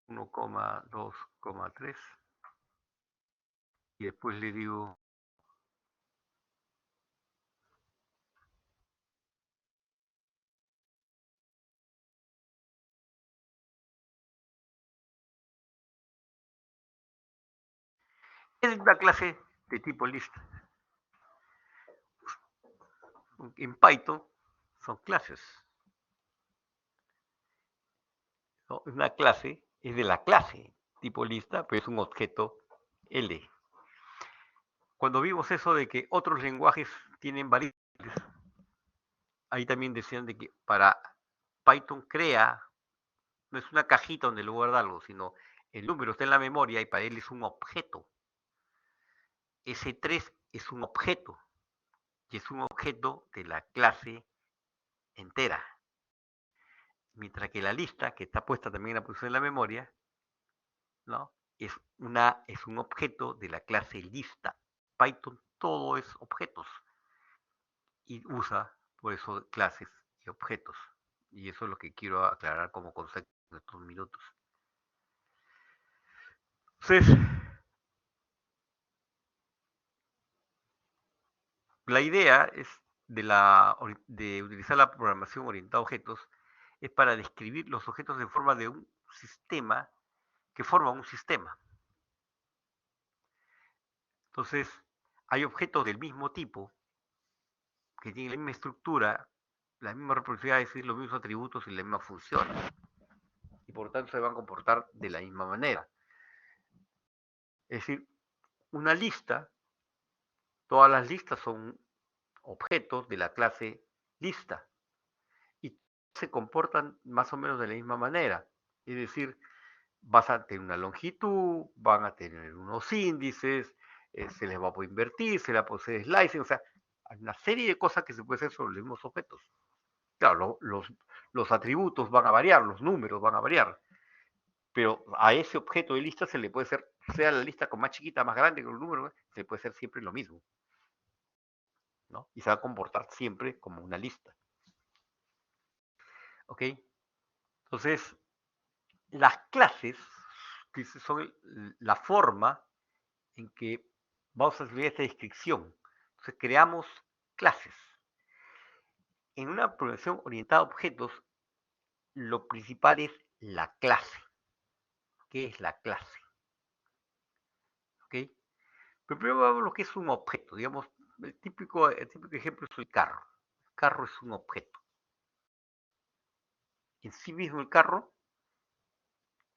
1,2,3 y después le digo es una clase de tipo list. En Python son clases, ¿no? Una clase es de la clase tipo lista, pero es un objeto L. Cuando vimos eso de que otros lenguajes tienen variables, ahí también decían de que para Python crea, no es una cajita donde le guarda algo, sino el número está en la memoria y para él es un objeto. Ese 3 es un objeto. y es un objeto de la clase entera. Mientras que la lista, que está puesta también en la posición de la memoria, ¿no? Es un objeto de la clase lista. Python todo es objetos y usa por eso clases y objetos. Y eso es lo que quiero aclarar como concepto en estos minutos. Entonces, la idea es de utilizar la programación orientada a objetos es para describir los objetos en forma de un sistema que forma un sistema. Entonces, hay objetos del mismo tipo que tienen la misma estructura, la misma reproductividad, es decir, los mismos atributos y la misma función. Y por lo tanto se van a comportar de la misma manera. Es decir, una lista, todas las listas son objetos de la clase lista y se comportan más o menos de la misma manera. Es decir, vas a tener una longitud, van a tener unos índices, se les va a poder invertir, se les va a poder hacer slicing, o sea, hay una serie de cosas que se puede hacer sobre los mismos objetos. Claro, los atributos van a variar, los números van a variar, pero a ese objeto de lista se le puede hacer, sea la lista con más chiquita, más grande, con el número, se le puede hacer siempre lo mismo, ¿no? Y se va a comportar siempre como una lista. ¿Ok? Entonces, las clases, que son la forma en que vamos a escribir esta descripción. Entonces, creamos clases. En una programación orientada a objetos, lo principal es la clase. ¿Qué es la clase? ¿Ok? Pero primero vamos a lo que es un objeto. Digamos, el típico ejemplo es el carro. El carro es un objeto. En sí mismo el carro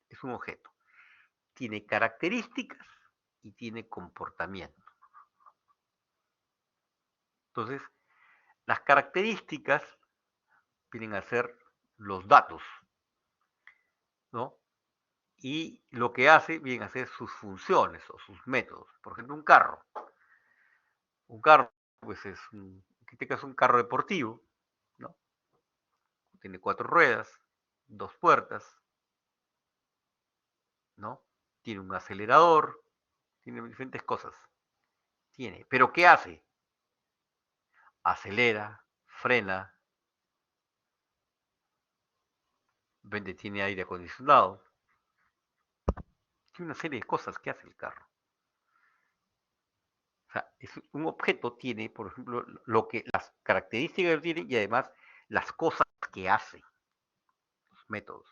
es un objeto. Tiene características y tiene comportamiento. Entonces, las características vienen a ser los datos, ¿no? Y lo que hace vienen a ser sus funciones o sus métodos. Por ejemplo, un carro. Un carro, pues es un carro deportivo, ¿no? Tiene 4 ruedas, 2 puertas, ¿no? Tiene un acelerador, tiene diferentes cosas. Tiene. Pero ¿qué hace? Acelera, frena, tiene aire acondicionado. Tiene una serie de cosas que hace el carro. O sea, un objeto tiene, por ejemplo, las características que tiene y además las cosas que hace, los métodos.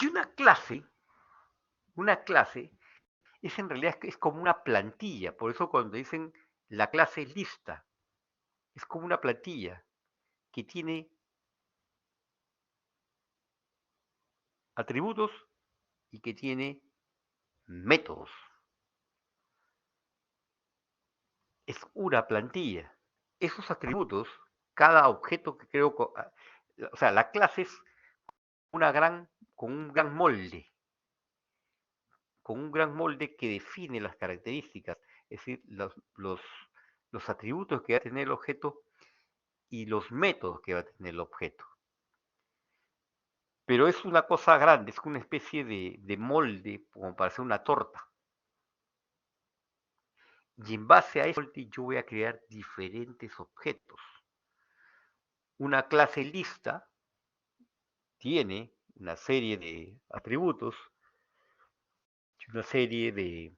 Y una clase es en realidad es como una plantilla. Por eso cuando dicen la clase es lista, es como una plantilla que tiene atributos y que tiene métodos. Es una plantilla. Esos atributos, cada objeto que creo, o sea, la clase es con un gran molde, que define las características, es decir, los atributos que va a tener el objeto y los métodos que va a tener el objeto. Pero es una cosa grande, es una especie de molde como para hacer una torta. Y en base a ese molde yo voy a crear diferentes objetos. Una clase lista tiene una serie de atributos, una serie de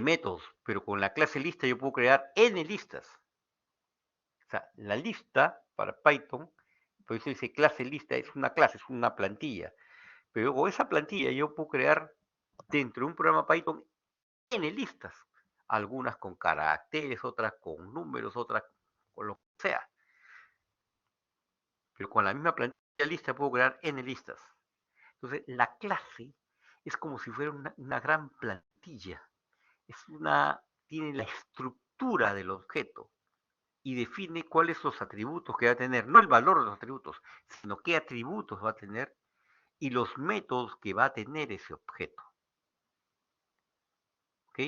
métodos, pero con la clase lista yo puedo crear n listas. O sea, la lista para Python, por eso dice clase lista, es una clase, es una plantilla. Pero con esa plantilla yo puedo crear dentro de un programa Python n listas. Algunas con caracteres, otras con números, otras con lo que sea. Pero con la misma plantilla lista puedo crear n listas. Entonces, la clase es como si fuera una gran plantilla. Tiene la estructura del objeto y define cuáles son los atributos que va a tener, no el valor de los atributos, sino qué atributos va a tener y los métodos que va a tener ese objeto. ¿Ok?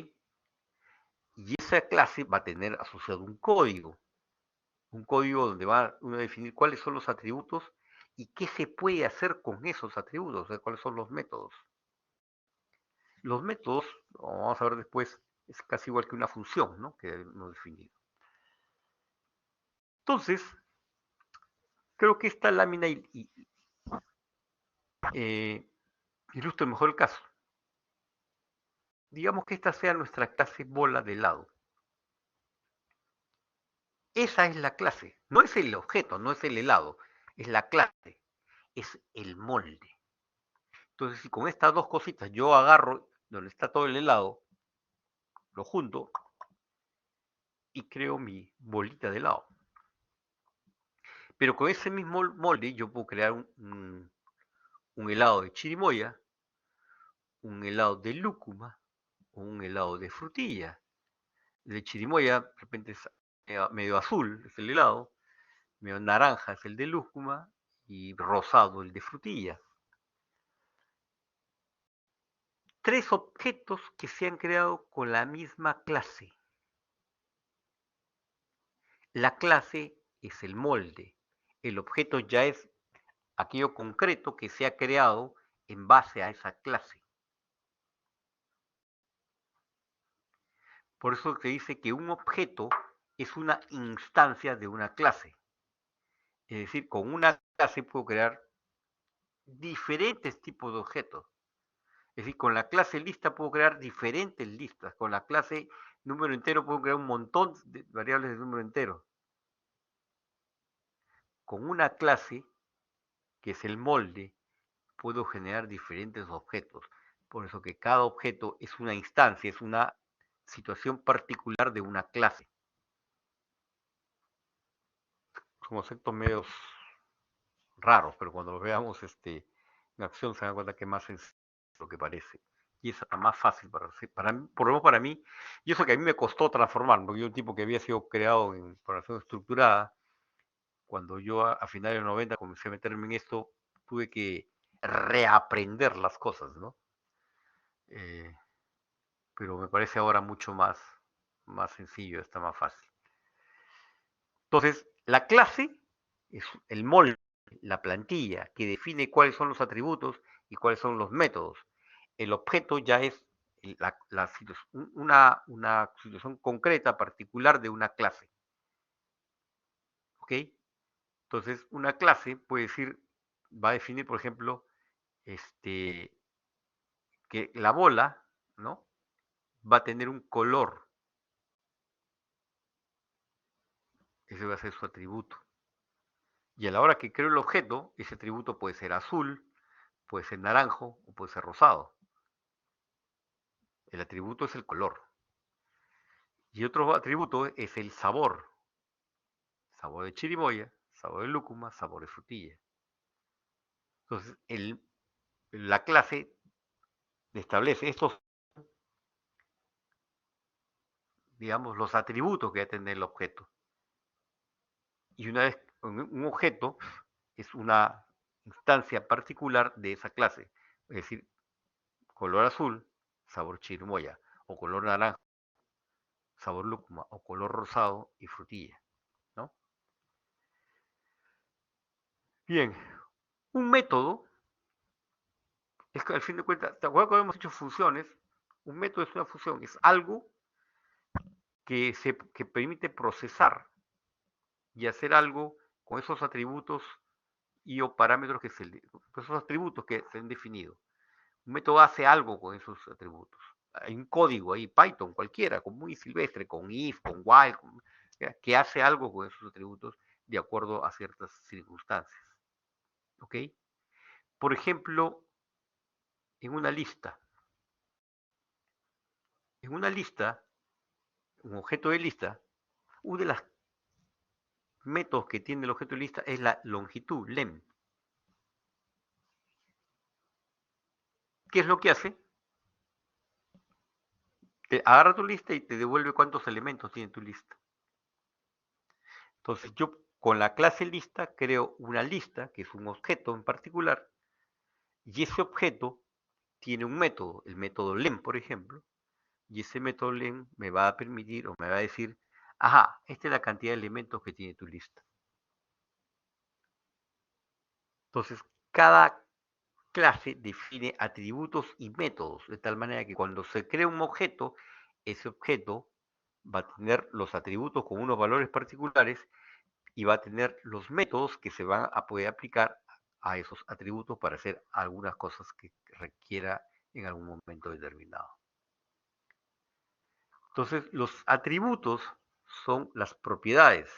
Y esa clase va a tener asociado un código donde va uno a definir cuáles son los atributos y qué se puede hacer con esos atributos, o sea, cuáles son los métodos. Los métodos, como vamos a ver después, es casi igual que una función, ¿no? Que hemos definido. Entonces, creo que esta lámina ilustra mejor el caso. Digamos que esta sea nuestra clase bola de helado. Esa es la clase, no es el objeto, no es el helado, es la clase, es el molde. Entonces, si con estas dos cositas yo agarro donde está todo el helado, lo junto y creo mi bolita de helado. Pero con ese mismo molde yo puedo crear un helado de chirimoya, un helado de lúcuma o un helado de frutilla. El de chirimoya de repente es medio azul, es el helado, medio naranja es el de lúcuma y rosado el de frutilla. Tres objetos que se han creado con la misma clase. La clase es el molde. El objeto ya es aquello concreto que se ha creado en base a esa clase. Por eso se dice que un objeto es una instancia de una clase. Es decir, con una clase puedo crear diferentes tipos de objetos. Es decir, con la clase lista puedo crear diferentes listas. Con la clase número entero puedo crear un montón de variables de número entero. Con una clase, que es el molde, puedo generar diferentes objetos. Por eso que cada objeto es una instancia, es una situación particular de una clase. Son conceptos medios raros, pero cuando los veamos en acción se dan cuenta que es más sencillo de lo que parece. Y es más fácil para mí, por lo menos para mí, y eso que a mí me costó transformar, porque yo un tipo que había sido creado en programación estructurada, cuando yo a finales de los 90 comencé a meterme en esto, tuve que reaprender las cosas, ¿no? Eh, pero me parece ahora mucho más sencillo, está más fácil. Entonces, la clase es el molde, la plantilla, que define cuáles son los atributos y cuáles son los métodos. El objeto ya es una situación concreta, particular de una clase. ¿Ok? Entonces, una clase puede decir, va a definir, por ejemplo, que la bola, ¿no? Va a tener un color. Ese va a ser su atributo. Y a la hora que creo el objeto, ese atributo puede ser azul, puede ser naranjo o puede ser rosado. El atributo es el color. Y otro atributo es el sabor. Sabor de chirimoya, sabor de lúcuma, sabor de frutilla. Entonces, la clase establece estos, digamos, los atributos que va a tener el objeto. Y una vez un objeto es una instancia particular de esa clase. Es decir, color azul, sabor chirimoya, o color naranja, sabor lúcuma, o color rosado y frutilla, ¿no? Bien, un método es que al fin de cuentas, ¿te acuerdas cuando hemos hecho funciones? Un método es una función, es algo que permite procesar y hacer algo con esos atributos y o parámetros esos atributos que se han definido. Un método hace algo con esos atributos. Hay un código ahí, Python, cualquiera, con muy silvestre, con if, con while, que hace algo con esos atributos de acuerdo a ciertas circunstancias. ¿Ok? Por ejemplo, en una lista. En una lista, un objeto de lista, uno de los métodos que tiene el objeto de lista es la longitud, lem. ¿Qué es lo que hace? Te agarra tu lista y te devuelve cuántos elementos tiene tu lista. Entonces yo con la clase lista creo una lista, que es un objeto en particular, y ese objeto tiene un método, el método lem, por ejemplo, Y ese método len me va a permitir o me va a decir, ajá, esta es la cantidad de elementos que tiene tu lista. Entonces, cada clase define atributos y métodos, de tal manera que cuando se crea un objeto, ese objeto va a tener los atributos con unos valores particulares y va a tener los métodos que se van a poder aplicar a esos atributos para hacer algunas cosas que requiera en algún momento determinado. Entonces, los atributos son las propiedades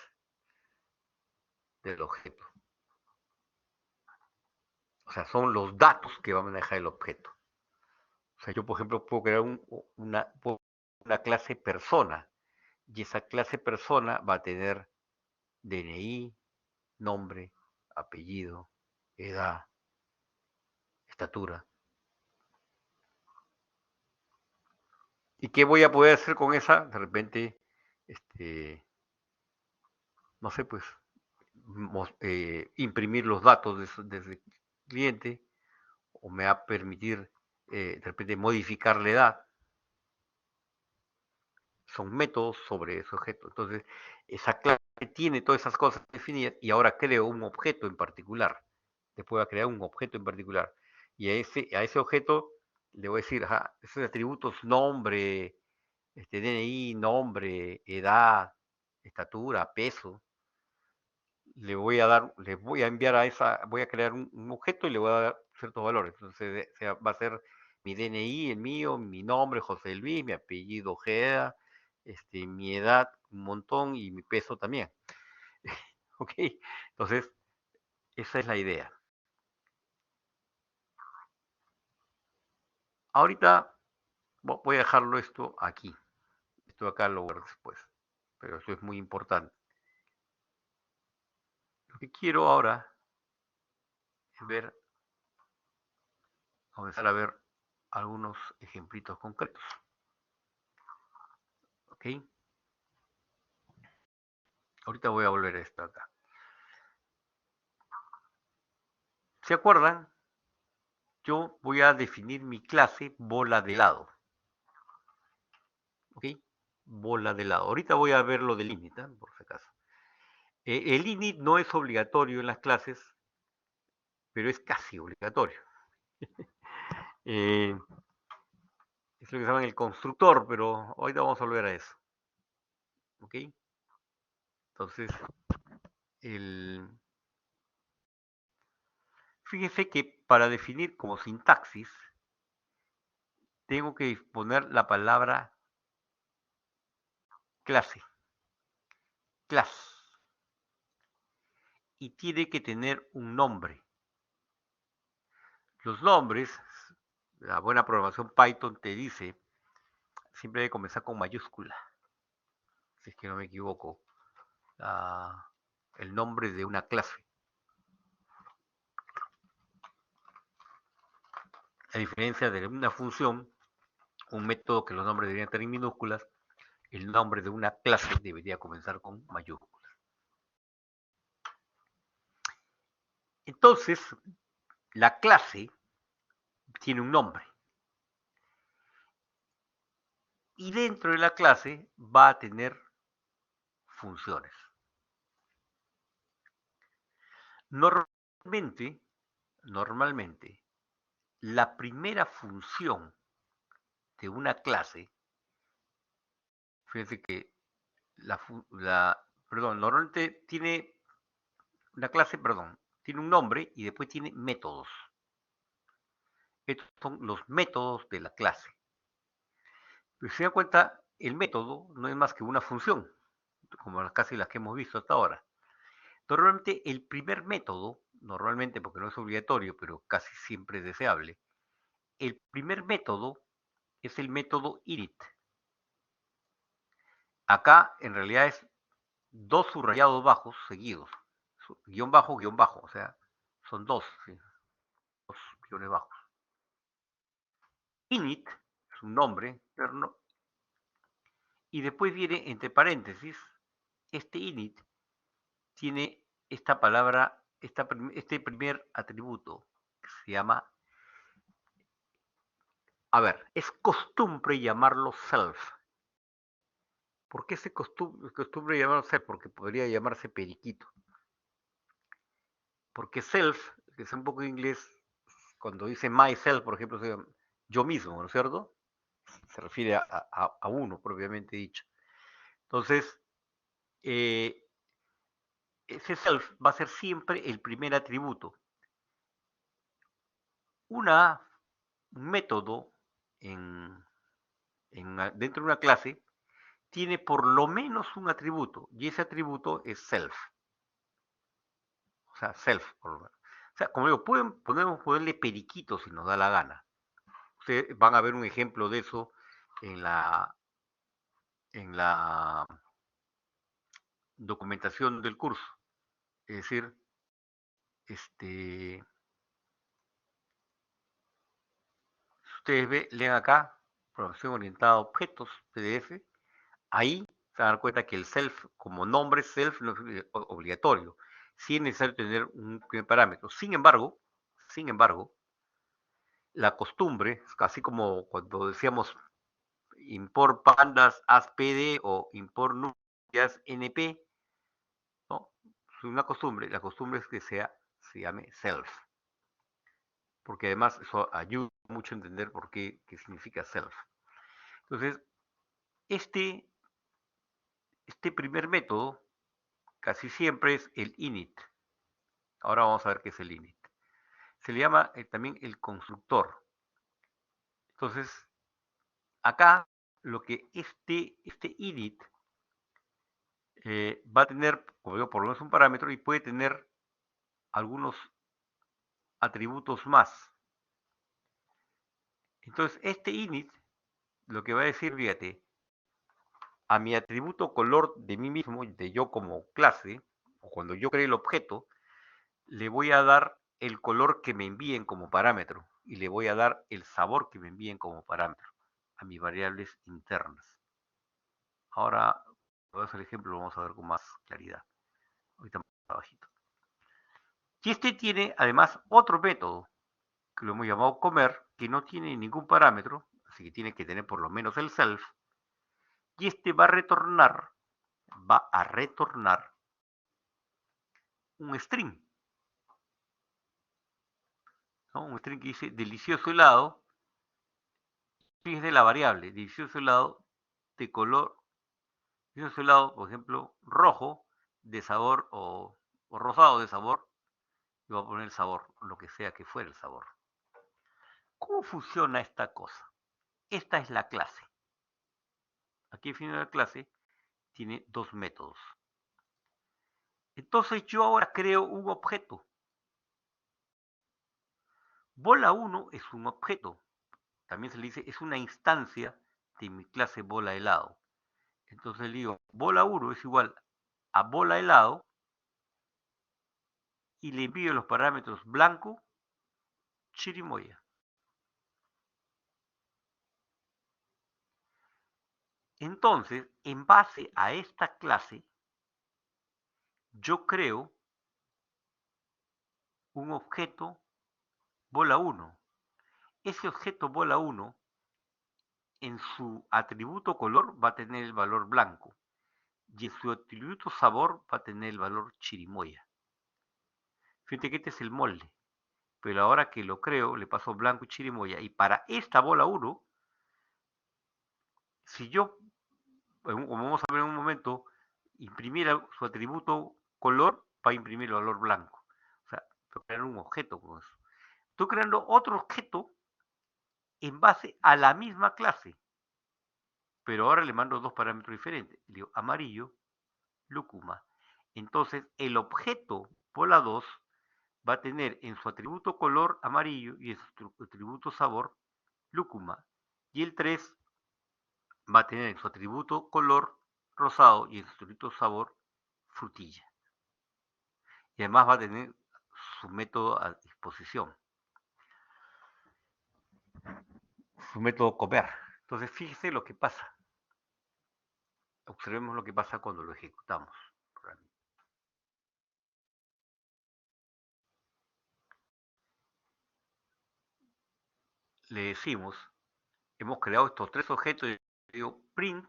del objeto. O sea, son los datos que va a manejar el objeto. O sea, yo, por ejemplo, puedo crear una clase persona y esa clase persona va a tener DNI, nombre, apellido, edad, estatura. ¿Y qué voy a poder hacer con esa? De repente, no sé, pues, imprimir los datos de ese cliente o me va a permitir, de repente, modificar la edad. Son métodos sobre ese objeto. Entonces, esa clase tiene todas esas cosas definidas y ahora creo un objeto en particular. Después voy a crear un objeto en particular. Y a ese objeto le voy a decir, ajá, esos atributos, nombre, DNI, nombre, edad, estatura, peso, le voy a enviar a esa, voy a crear un objeto y le voy a dar ciertos valores. Entonces va a ser mi DNI, el mío, mi nombre, José Luis, mi apellido Ojeda, mi edad un montón y mi peso también. ¿Ok? Entonces, esa es la idea. Ahorita voy a dejarlo esto aquí. Esto acá lo veré después. Pero eso es muy importante. Lo que quiero ahora es ver, comenzar a ver algunos ejemplitos concretos. ¿Ok? Ahorita voy a volver a esto acá. ¿Se acuerdan? Yo voy a definir mi clase bola de helado. ¿Ok? Bola de helado. Ahorita voy a ver lo del init, ¿eh? Por si acaso. El init no es obligatorio en las clases, pero es casi obligatorio. Es lo que se llama el constructor, pero ahorita vamos a volver a eso. ¿Ok? Entonces, fíjense que para definir como sintaxis, tengo que poner la palabra clase, class, y tiene que tener un nombre. Los nombres, la buena programación Python te dice, siempre debe comenzar con mayúscula, si es que no me equivoco, el nombre de una clase. A diferencia de una función, un método que los nombres deberían estar en minúsculas, el nombre de una clase debería comenzar con mayúsculas. Entonces, la clase tiene un nombre. Y dentro de la clase va a tener funciones. Normalmente, la primera función de una clase, fíjense que normalmente tiene una clase, tiene un nombre y después tiene métodos. Estos son los métodos de la clase. Pero si se dan cuenta, el método no es más que una función, como casi las que hemos visto hasta ahora. Normalmente el primer método, normalmente porque no es obligatorio, pero casi siempre es deseable, el primer método es el método init. Acá en realidad es dos subrayados bajos seguidos, guión bajo, o sea, son dos, ¿sí? Dos guiones bajos. Init es un nombre interno y después viene entre paréntesis, este init tiene esta palabra, este primer atributo que se llama A ver, es costumbre llamarlo self. ¿Por qué es costumbre llamarlo self? Porque podría llamarse periquito. Porque self, que es un poco de inglés, cuando dice myself, por ejemplo, yo mismo, ¿no es cierto? Se refiere a uno, propiamente dicho. Entonces, eh, ese self va a ser siempre el primer atributo. Un método dentro de una clase tiene por lo menos un atributo, y ese atributo es self. O sea, self, por lo menos. O sea, como digo, podemos ponerle periquito si nos da la gana. Ustedes van a ver un ejemplo de eso en la documentación del curso. Es decir, si ustedes leen acá, programación orientada a objetos, PDF, ahí se van a dar cuenta que el self, como nombre self, no es obligatorio. Sí es necesario tener un primer parámetro. Sin embargo, la costumbre, así como cuando decíamos import pandas as pd o import nubes np, ¿no? Es una costumbre. La costumbre es que se llame self. Porque además eso ayuda mucho a entender qué significa self. Entonces, este, este primer método casi siempre es el init. Ahora vamos a ver qué es el init. Se le llama también el constructor. Entonces, acá lo que este init va a tener, como digo, por lo menos un parámetro y puede tener algunos atributos más. Entonces, este init lo que va a decir, fíjate, a mi atributo color de mí mismo, de yo como clase, o cuando yo cree el objeto, le voy a dar el color que me envíen como parámetro y le voy a dar el sabor que me envíen como parámetro a mis variables internas. Ahora, voy a hacer el ejemplo, lo vamos a ver con más claridad. Ahorita más abajito. Y este tiene además otro método, que lo hemos llamado comer, que no tiene ningún parámetro, así que tiene que tener por lo menos el self, y este va a retornar un string, ¿no? Un string que dice delicioso helado, y es de la variable, delicioso helado de color, delicioso helado, por ejemplo, rojo, de sabor o rosado de sabor, y voy a poner el sabor, lo que sea que fuera el sabor. ¿Cómo funciona esta cosa? Esta es la clase. Aquí al final de la clase tiene dos métodos. Entonces yo ahora creo un objeto. Bola 1 es un objeto. También se le dice, es una instancia de mi clase bola helado. Entonces le digo, bola 1 es igual a bola helado y le envío los parámetros blanco, chirimoya. Entonces, en base a esta clase, yo creo un objeto bola 1. Ese objeto bola 1 en su atributo color va a tener el valor blanco y en su atributo sabor va a tener el valor chirimoya. Fíjate que este es el molde, pero ahora que lo creo le paso blanco y chirimoya, y para esta bola 1, si yo, como vamos a ver en un momento, imprimiera su atributo color, va a imprimir el valor blanco. O sea, voy a crear un objeto con eso. Estoy creando otro objeto en base a la misma clase, pero ahora le mando dos parámetros diferentes. Le digo amarillo, lúcuma. Entonces, el objeto bola 2 va a tener en su atributo color amarillo y en su atributo sabor lúcuma. Y el 3 va a tener en su atributo color rosado y en su atributo sabor frutilla. Y además va a tener su método a disposición, su método comer. Entonces, fíjese lo que pasa. Observemos lo que pasa cuando lo ejecutamos. Le decimos hemos creado estos tres objetos y digo print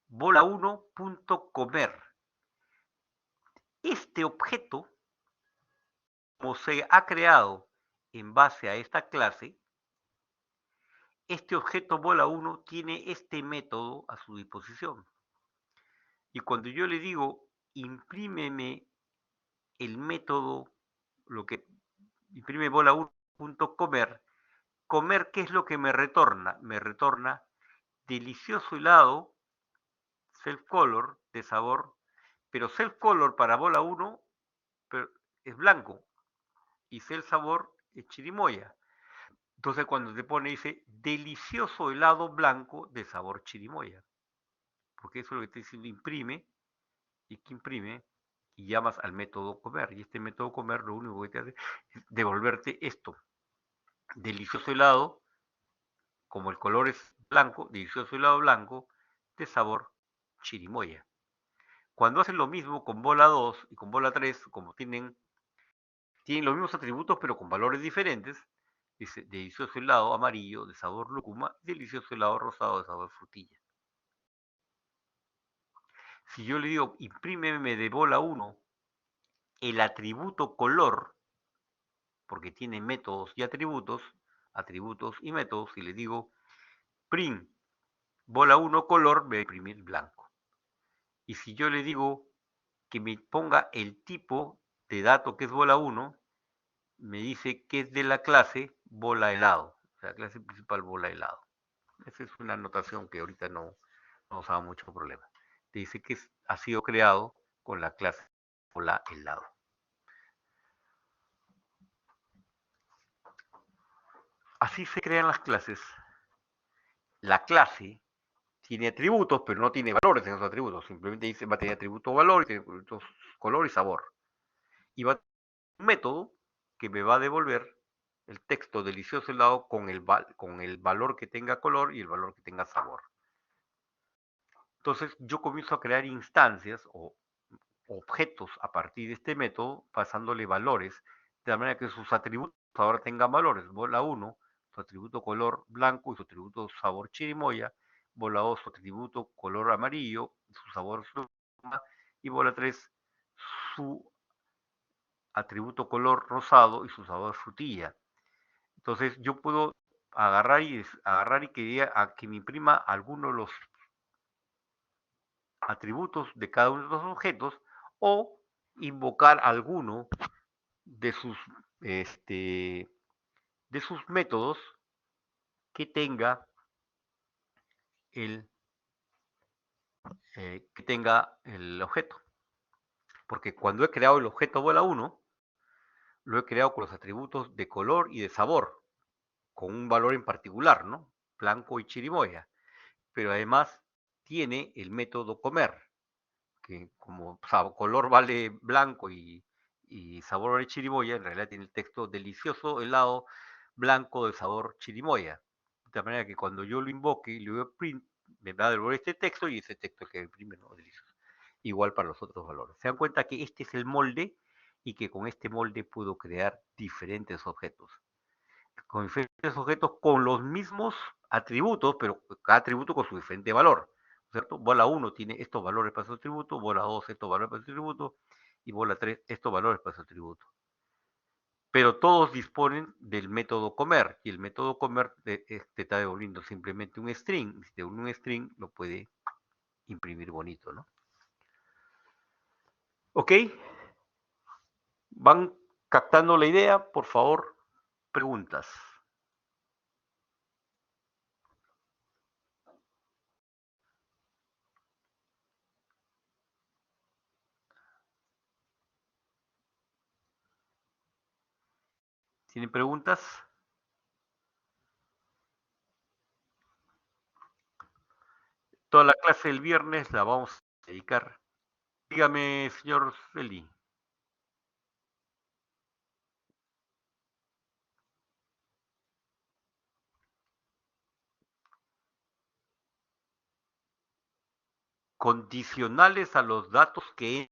bola1.comer. Este objeto, como se ha creado en base a esta clase, este objeto bola1 tiene este método a su disposición. Y cuando yo le digo, imprímeme el método, lo que imprime bola1.comer, comer, ¿qué es lo que me retorna? Me retorna delicioso helado, self-color, de sabor, pero self-color para bola1 es blanco y self-sabor es chirimoya. Entonces cuando te pone, dice, delicioso helado blanco de sabor chirimoya. Porque eso es lo que te dice, imprime, y que imprime, y llamas al método comer. Y este método comer lo único que te hace es devolverte esto. Delicioso helado, como el color es blanco, delicioso helado blanco, de sabor chirimoya. Cuando hacen lo mismo con bola 2 y con bola 3, como tienen los mismos atributos pero con valores diferentes, dice delicioso helado amarillo de sabor lúcuma, delicioso helado rosado de sabor frutilla. Si yo le digo, imprímeme de bola 1 el atributo color, porque tiene métodos y atributos y métodos, y le digo, print bola 1 color, me va a imprimir blanco. Y si yo le digo que me ponga el tipo de dato que es bola 1, me dice que es de la clase bola helado, o sea, clase principal bola helado. Esa es una anotación que ahorita no nos da mucho problema. Te dice que ha sido creado con la clase bola helado. Así se crean las clases. La clase tiene atributos, pero no tiene valores en esos atributos. Simplemente dice, va a tener atributo valor, y tiene atributos color y sabor. Y va a tener un método que me va a devolver el texto delicioso helado con el valor que tenga color y el valor que tenga sabor. Entonces yo comienzo a crear instancias o objetos a partir de este método, pasándole valores, de la manera que sus atributos ahora tengan valores. Bola 1, su atributo color blanco y su atributo sabor chirimoya. Bola 2, su atributo color amarillo, su sabor pluma. Y bola 3, su atributo color rosado y su sabor frutilla. Entonces yo puedo agarrar y que me imprima alguno de los atributos de cada uno de los objetos o invocar alguno de sus, este, de sus métodos que tenga el objeto. Porque cuando he creado el objeto bola 1, lo he creado con los atributos de color y de sabor, con un valor en particular, ¿no? Blanco y chirimoya. Pero además tiene el método comer, que como color vale blanco y sabor vale chirimoya, en realidad tiene el texto delicioso helado blanco de sabor chirimoya. De tal manera que cuando yo lo invoque y le doy print, me va a devolver este texto y ese texto es que imprime, ¿no? Delicioso. Igual para los otros valores. Se dan cuenta que este es el molde y que con este molde puedo crear diferentes objetos. Con diferentes objetos con los mismos atributos, pero cada atributo con su diferente valor. ¿Cierto? Bola 1 tiene estos valores para su atributo, bola 2 estos valores para su atributo, y bola 3 estos valores para su atributo. Pero todos disponen del método comer, y el método comer te está devolviendo simplemente un string. Si te devuelve un string, lo puede imprimir bonito, ¿no? ¿Ok? ¿Van captando la idea? Por favor, preguntas. ¿Tienen preguntas? Toda la clase del viernes la vamos a dedicar. Dígame, señor Feli. Condicionales a los datos que...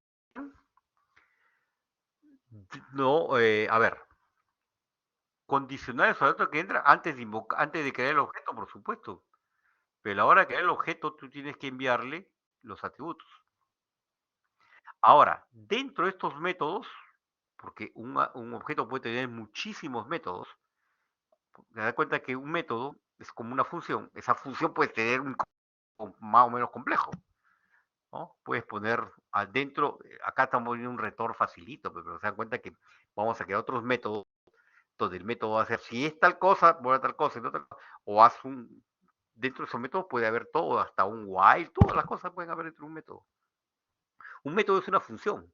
No, a ver. condicionales sobre otro que entra antes de crear el objeto, por supuesto. Pero a la hora de crear el objeto, tú tienes que enviarle los atributos. Ahora, dentro de estos métodos, porque un objeto puede tener muchísimos métodos, te das cuenta que un método es como una función. Esa función puede tener un más o menos complejo, ¿no? Puedes poner adentro, acá estamos poniendo un retor facilito, pero se dan cuenta que vamos a crear otros métodos, donde el método va a ser, si es tal cosa, voy a tal cosa, y no tal cosa, o haz un, dentro de esos métodos puede haber todo, hasta un while, todas las cosas pueden haber dentro de un método. Un método es una función,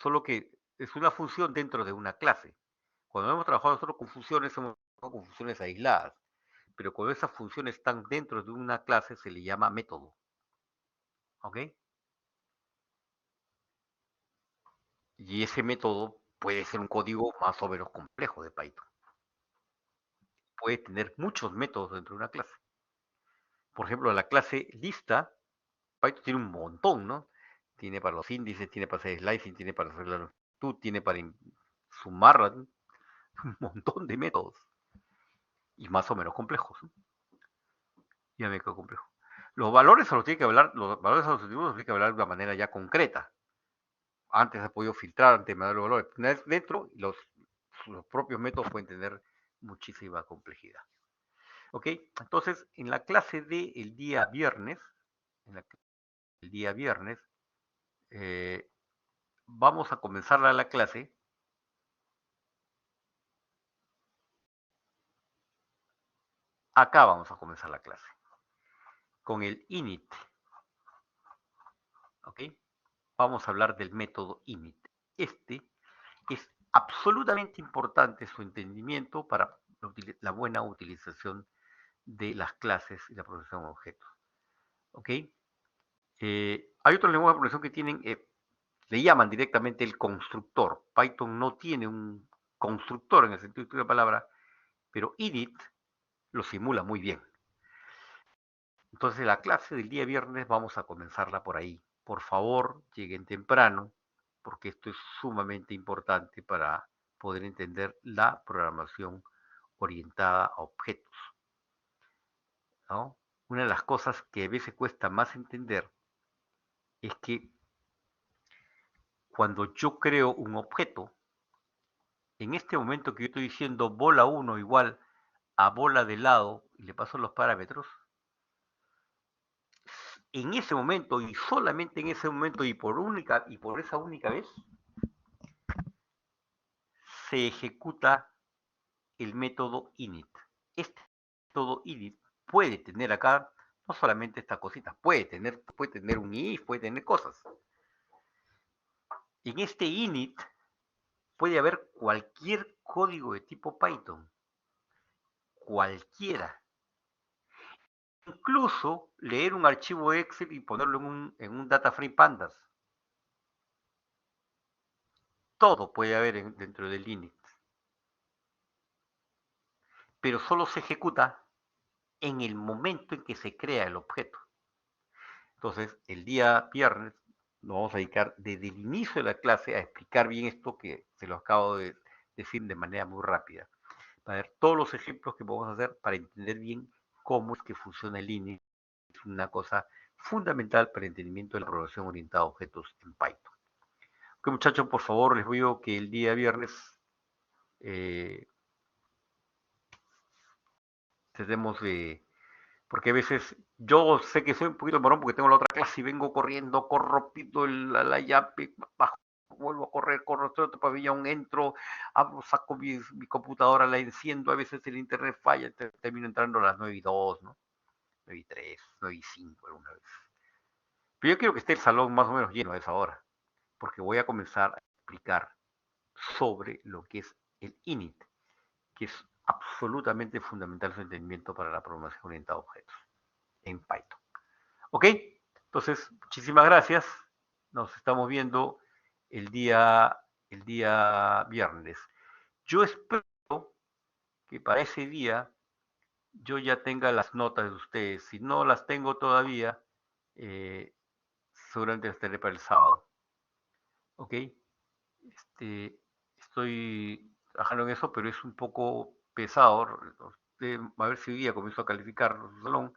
solo que es una función dentro de una clase. Cuando hemos trabajado nosotros con funciones, hemos trabajado con funciones aisladas, pero cuando esas funciones están dentro de una clase se le llama método. ¿Ok? Y ese método puede ser un código más o menos complejo de Python. Puede tener muchos métodos dentro de una clase. Por ejemplo, la clase lista, Python tiene un montón, ¿no? Tiene para los índices, tiene para hacer slicing, tiene para hacer la longitud, tiene para sumarla, ¿no? Un montón de métodos. Y más o menos complejos, ¿no? Ya me quedo complejo. Los valores se los tiene que hablar, los valores asociativos los tiene que hablar de una manera ya concreta. Antes ha podido filtrar, antes de dar los valores. Dentro, los propios métodos pueden tener muchísima complejidad. ¿Ok? Entonces, en la clase del día viernes, en el día viernes, eh, vamos a comenzar la clase. Acá vamos a comenzar la clase. Con el init. ¿Ok? Vamos a hablar del método init. Este es absolutamente importante su entendimiento para la buena utilización de las clases y la programación de objetos. ¿Ok? Hay otros lenguajes de programación que tienen, le llaman directamente el constructor. Python no tiene un constructor en el sentido de la palabra, pero init lo simula muy bien. Entonces la clase del día viernes vamos a comenzarla por ahí. Por favor, lleguen temprano, porque esto es sumamente importante para poder entender la programación orientada a objetos, ¿no? Una de las cosas que a veces cuesta más entender es que cuando yo creo un objeto, en este momento que yo estoy diciendo bola 1 igual a bola de lado y le paso los parámetros, en ese momento y solamente en ese momento y por esa única vez se ejecuta el método init. Este método init puede tener acá no solamente esta cosita, puede tener un if, puede tener cosas. En este init puede haber cualquier código de tipo Python, cualquiera. Incluso leer un archivo Excel y ponerlo en un data frame pandas. Todo puede haber dentro del init. Pero solo se ejecuta en el momento en que se crea el objeto. Entonces, el día viernes nos vamos a dedicar desde el inicio de la clase a explicar bien esto que se lo acabo de decir de manera muy rápida. Para ver todos los ejemplos que podemos hacer para entender bien cómo es que funciona el init. Es una cosa fundamental para el entendimiento de la programación orientada a objetos en Python. Ok, muchachos, por favor, les pido que el día viernes eh, tratemos de... Porque a veces yo sé que soy un poquito morón porque tengo la otra clase y vengo corriendo, corro, pido la llave, bajo, vuelvo a correr, corro estoy otro pabellón, entro, abro, saco mi computadora, la enciendo, a veces el internet falla, termino entrando a las 9:02, ¿no? 9:03, 9:05 alguna vez. Pero yo quiero que esté el salón más o menos lleno a esa hora, porque voy a comenzar a explicar sobre lo que es el init, que es absolutamente fundamental su entendimiento para la programación orientada a objetos en Python. ¿Ok? Entonces, muchísimas gracias. Nos estamos viendo el día viernes. Yo espero que para ese día yo ya tenga las notas de ustedes. Si no las tengo todavía, eh, seguramente las tendré para el sábado. ¿Ok? Estoy trabajando en eso, pero es un poco pesado. A ver si hoy día comienzo a calificar su salón.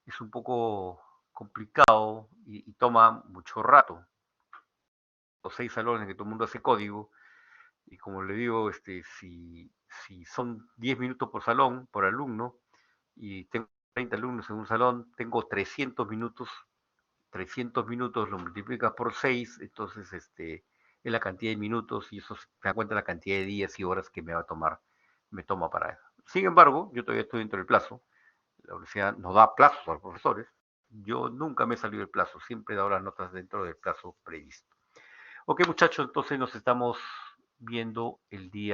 Es un poco complicado y toma mucho rato. Los 6 salones que todo el mundo hace código, y como le digo, si son 10 minutos por salón, por alumno, y tengo 30 alumnos en un salón, tengo 300 minutos. 300 minutos lo multiplicas por 6, entonces es la cantidad de minutos y eso se da cuenta la cantidad de días y horas que me va a tomar, me toma para eso. Sin embargo, yo todavía estoy dentro del plazo, la universidad nos da plazos a los profesores, yo nunca me he salido del plazo, siempre he dado las notas dentro del plazo previsto. Ok, muchachos, entonces nos estamos viendo el día